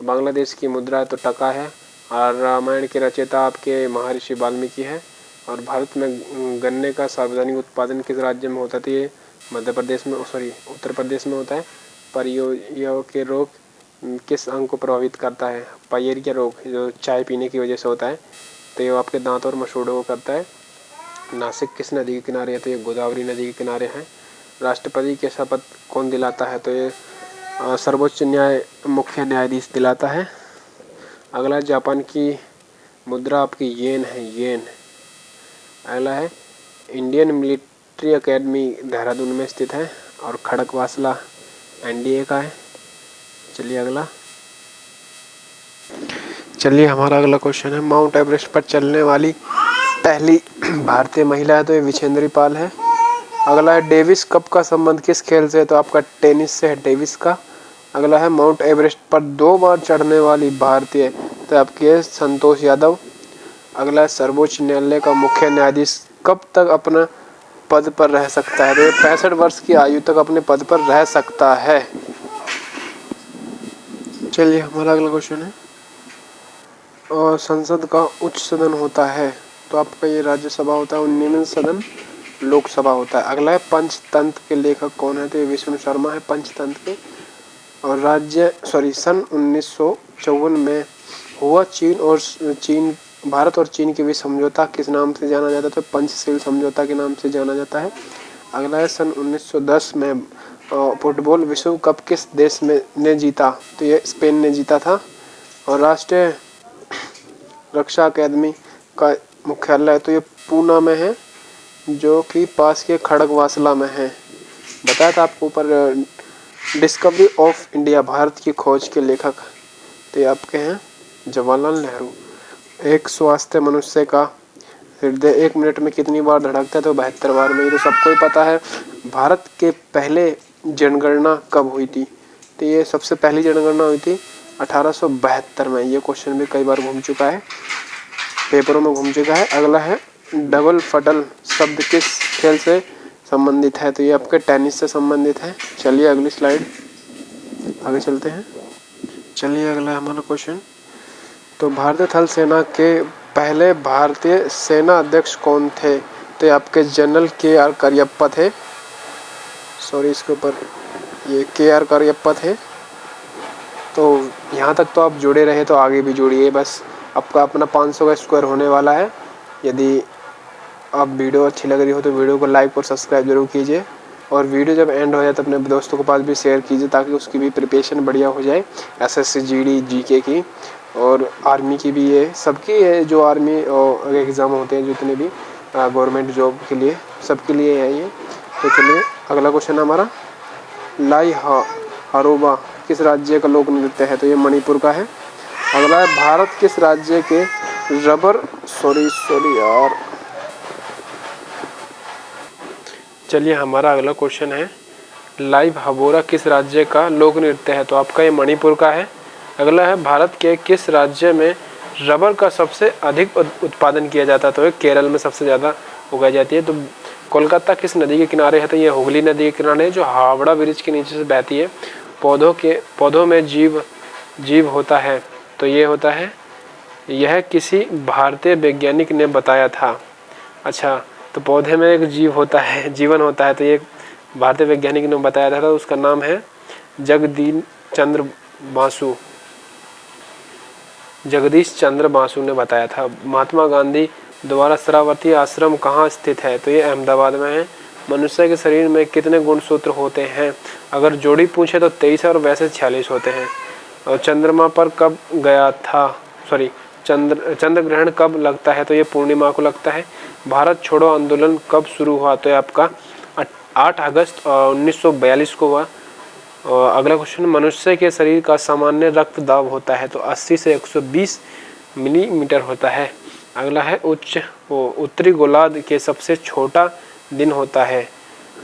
बांग्लादेश की मुद्रा है तो टका है। और रामायण के रचयिता आपके महर्षि वाल्मीकि है। और भारत में गन्ने का सार्वजनिक उत्पादन किस राज्य में होता है? तो ये मध्य प्रदेश में, उत्तर प्रदेश में होता है। पायरिया के रोग किस अंग को प्रभावित करता है? पायरिया रोग जो चाय पीने की वजह से होता है, तो ये आपके दांत और मसूड़ों को करता है। नासिक किस नदी के किनारे है? तो ये गोदावरी नदी के किनारे है। राष्ट्रपति के शपथ कौन दिलाता है? तो ये सर्वोच्च न्याय मुख्य न्यायाधीश दिलाता है। अगला, जापान की मुद्रा आपकी येन है, येन। अगला है, इंडियन मिलिट्री एकेडमी देहरादून में स्थित है और खड़कवासला NDA का है। चलिए हमारा अगला क्वेश्चन है, माउंट एवरेस्ट पर चलने वाली पहली भारतीय महिला है, तो ये विजेंद्री पाल है। अगला है, डेविस कप का संबंध किस खेल से है? तो आपका टेनिस से है, डेविस का। अगला है, माउंट एवरेस्ट पर 2 बार चढ़ने वाली भारतीय, तो आपकी है संतोष यादव। अगला है, सर्वोच्च न्यायालय का मुख्य न्यायाधीश कब तक अपना पद पर रह सकता है? तो 65 वर्ष की आयु तक अपने पद पर रह सकता है। चलिए हमारा अगला क्वेश्चन है, और संसद का उच्च सदन होता है, तो आपका ये राज्यसभा होता है। 19वें सदन लोकसभा होता है। अगला है, पंचतंत्र के लेखक कौन है? तो ये विष्णु शर्मा है पंचतंत्र के। और सन 1954 में हुआ भारत और चीन के बीच समझौता किस नाम से जाना जाता है? तो पंचशील समझौता के नाम से जाना जाता है। अगला है, सन 1910 में फुटबॉल विश्व कप किस देश में ने जीता? तो ये स्पेन ने जीता था। और राष्ट्रीय रक्षा अकादमी का मुख्यालय, तो ये पूना में है, जो कि पास के खड़गवासला में है। बताया था आपको ऊपर, डिस्कवरी ऑफ इंडिया, भारत की खोज के लेखक, तो ये आपके हैं जवाहरलाल नेहरू। एक स्वस्थ मनुष्य का हृदय 1 मिनट में कितनी बार धड़कता है? तो 72 बार में। ये तो सबको ही पता है। भारत के पहले जनगणना कब हुई थी? तो ये सबसे पहली जनगणना हुई थी 1872 में। ये क्वेश्चन भी कई बार घूम चुका है, पेपरों में घूम चुका है। अगला है, डबल फडल शब्द किस खेल से संबंधित है? तो ये आपके टेनिस से संबंधित है। चलिए अगली स्लाइड आगे चलते हैं। चलिए अगला हमारा क्वेश्चन। तो भारतीय थल सेना के पहले भारतीय सेना अध्यक्ष कौन थे? तो ये आपके जनरल के.आर. करियप्पा थे। सॉरी, इसके ऊपर ये के.आर. करियप्पा थे। तो यहाँ तक तो आप जुड़े रहे तो आगे भी जुड़िए। बस आपका अपना 500 का स्कोर होने वाला है। यदि आप वीडियो अच्छी लग रही हो तो वीडियो को लाइक और सब्सक्राइब जरूर कीजिए, और वीडियो जब एंड हो जाए तो अपने दोस्तों के पास भी शेयर कीजिए ताकि उसकी भी प्रिपरेशन बढ़िया हो जाए, एसएससी जीडी जीके की और आर्मी की भी। ये सबकी है जो आर्मी और एग्ज़ाम होते हैं जितने भी गवर्नमेंट जॉब के लिए, सबके लिए है ये। तो चलिए अगला क्वेश्चन हमारा, लाई हरोबा किस राज्य का लोक नृत्य है? तो ये मणिपुर का है। अगला है, भारत किस राज्य के रबर सॉरी यार। चलिए हमारा अगला क्वेश्चन है, लाइव हबोरा किस राज्य का लोक नृत्य है? तो आपका ये मणिपुर का है। अगला है, भारत के किस राज्य में रबर का सबसे अधिक उत्पादन किया जाता है? तो ये केरल में सबसे ज़्यादा उगाई जाती है। तो कोलकाता किस नदी के किनारे है? तो ये हुगली नदी के किनारे है जो हावड़ा ब्रिज के नीचे से बहती है। पौधों में जीव होता है। तो ये होता है, यह किसी भारतीय वैज्ञानिक ने बताया था। अच्छा, तो पौधे में एक जीव होता है, जीवन होता है, तो ये भारतीय वैज्ञानिक ने बताया था। तो उसका नाम है जगदीश चंद्र बासु ने बताया था। महात्मा गांधी द्वारा शरावती आश्रम कहाँ स्थित है? तो ये अहमदाबाद में है। मनुष्य के शरीर में कितने गुणसूत्र होते हैं? अगर जोड़ी पूछे तो 23 और वैसे 46 होते हैं। और चंद्रमा पर कब गया था, सॉरी चंद्र ग्रहण कब लगता है? तो ये पूर्णिमा को लगता है। भारत छोड़ो आंदोलन कब शुरू हुआ? तो ये आपका 8 अगस्त 1942 को हुआ। और अगला क्वेश्चन, मनुष्य के शरीर का सामान्य रक्त दाब होता है? तो 80 से 120 मिलीमीटर होता है। अगला है, उत्तरी गोलार्ध के सबसे छोटा दिन होता है?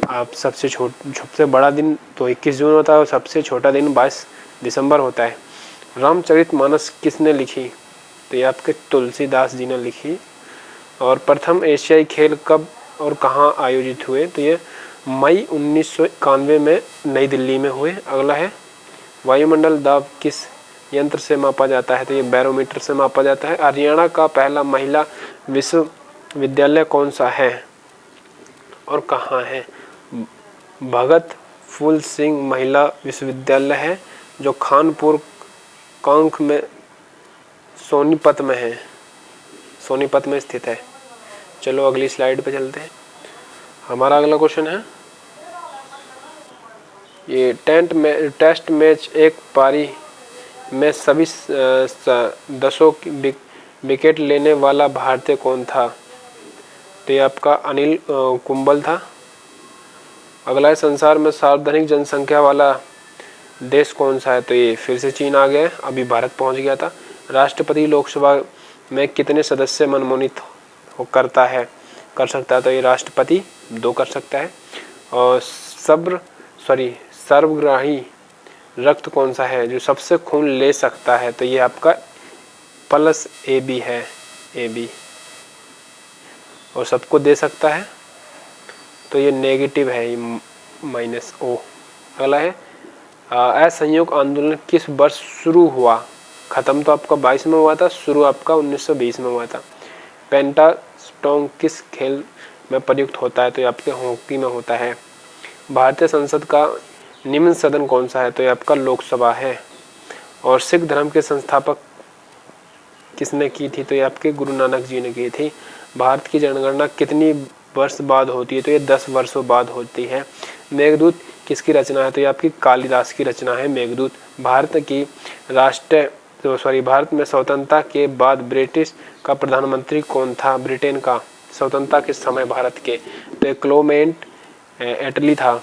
आप सबसे बड़ा दिन तो 21 जून होता है और सबसे छोटा दिन 22 दिसंबर होता है। रामचरितमानस किसने लिखी? तो ये आपके तुलसीदास जी ने लिखी। और प्रथम एशियाई खेल कब और कहाँ आयोजित हुए? तो ये मई 1991 में नई दिल्ली में हुए। अगला है, वायुमंडल दाब किस यंत्र से मापा जाता है? तो ये बैरोमीटर से मापा जाता है। हरियाणा का पहला महिला विश्वविद्यालय कौन सा है और कहाँ है? भगत फूल सिंह महिला विश्वविद्यालय है जो कानपुर कांक में सोनीपत में स्थित है। चलो अगली स्लाइड पे चलते हैं। हमारा अगला क्वेश्चन है, ये टेस्ट मैच एक पारी में सभी 10 विकेट लेने वाला भारतीय कौन था? तो ये आपका अनिल कुंबल था। अगला है, संसार में सर्वाधिक जनसंख्या वाला देश कौन सा है? तो ये फिर से चीन आ गया है, अभी भारत पहुंच गया था। राष्ट्रपति लोकसभा में कितने सदस्य मनमोनित कर सकता है? तो ये राष्ट्रपति 2 कर सकता है। और सर्वग्राही रक्त कौन सा है जो सबसे खून ले सकता है? तो ये आपका प्लस AB है, AB, और सबको दे सकता है तो ये नेगेटिव है, -O। अगला है, असहयोग आंदोलन किस वर्ष शुरू हुआ? खत्म तो आपका 22 में हुआ था, शुरू आपका 1920 में हुआ था। पेंटास्टोंग किस खेल में प्रयुक्त होता है? तो ये आपके हॉकी में होता है। भारतीय संसद का निम्न सदन कौन सा है? तो ये आपका लोकसभा है। और सिख धर्म के संस्थापक किसने की थी? तो ये आपके गुरु नानक जी ने की थी। भारत की जनगणना कितनी वर्ष बाद होती है? तो ये 10 वर्षों बाद होती है। मेघदूत किसकी रचना है? तो ये आपकी कालिदास की रचना है मेघदूत। भारत में स्वतंत्रता के बाद ब्रिटिश का प्रधानमंत्री कौन था? ब्रिटेन का स्वतंत्रता के समय भारत के? तो ये क्लेमेंट एटली था,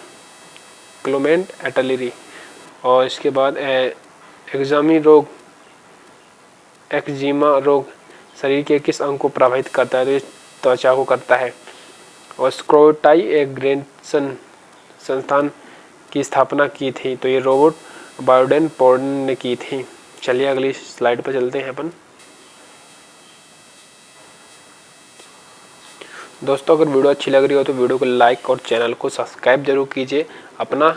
क्लेमेंट एटली। और इसके बाद एक्जिमा रोग शरीर के किस अंग को प्रभावित करता है? तो ये त्वचा को करता है। और स्क्रोटाई एग्रेशन संस्थान की स्थापना की थी? तो ये रॉबर्ट बाउडेन-पॉर्डन ने की थी। चलिए अगली स्लाइड पर चलते हैं अपन। दोस्तों अगर वीडियो अच्छी लग रही हो तो वीडियो को लाइक और चैनल को सब्सक्राइब जरूर कीजिए। अपना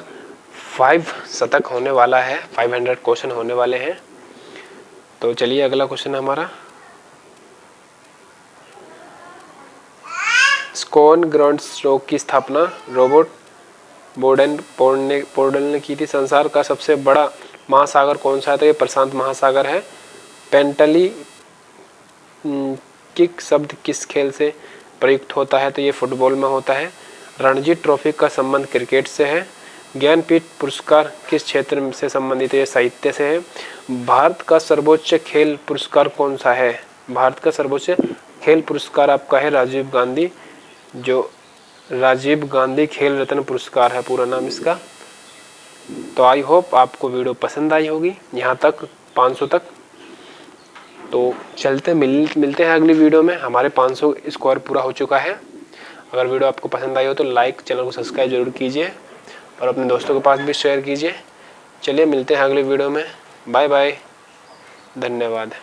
5 शतक होने वाला है, 500 क्वेश्चन होने वाले हैं। तो चलिए अगला क्वेश्चन हमारा, स्कोन ग्रांड स्ट्रोक की स्थापना रॉबर्ट बोर्डेन ने की थी। संसार का सबसे बड़ा महासागर कौन सा है? तो ये प्रशांत महासागर है। पेंटली किक शब्द किस खेल से प्रयुक्त होता है? तो ये फुटबॉल में होता है। रणजी ट्रॉफी का संबंध क्रिकेट से है। ज्ञानपीठ पुरस्कार किस क्षेत्र से संबंधित है? ये साहित्य से है। भारत का सर्वोच्च खेल पुरस्कार कौन सा है? भारत का सर्वोच्च खेल पुरस्कार आपका है राजीव गांधी, जो राजीव गांधी खेल रत्न पुरस्कार है पूरा नाम इसका। तो आई होप आपको वीडियो पसंद आई होगी, यहाँ तक 500 तक। तो चलते मिलते हैं अगली वीडियो में। हमारे 500 स्कोर पूरा हो चुका है। अगर वीडियो आपको पसंद आई हो तो लाइक, चैनल को सब्सक्राइब जरूर कीजिए और अपने दोस्तों के पास भी शेयर कीजिए। चलिए मिलते हैं अगली वीडियो में। बाय बाय, धन्यवाद।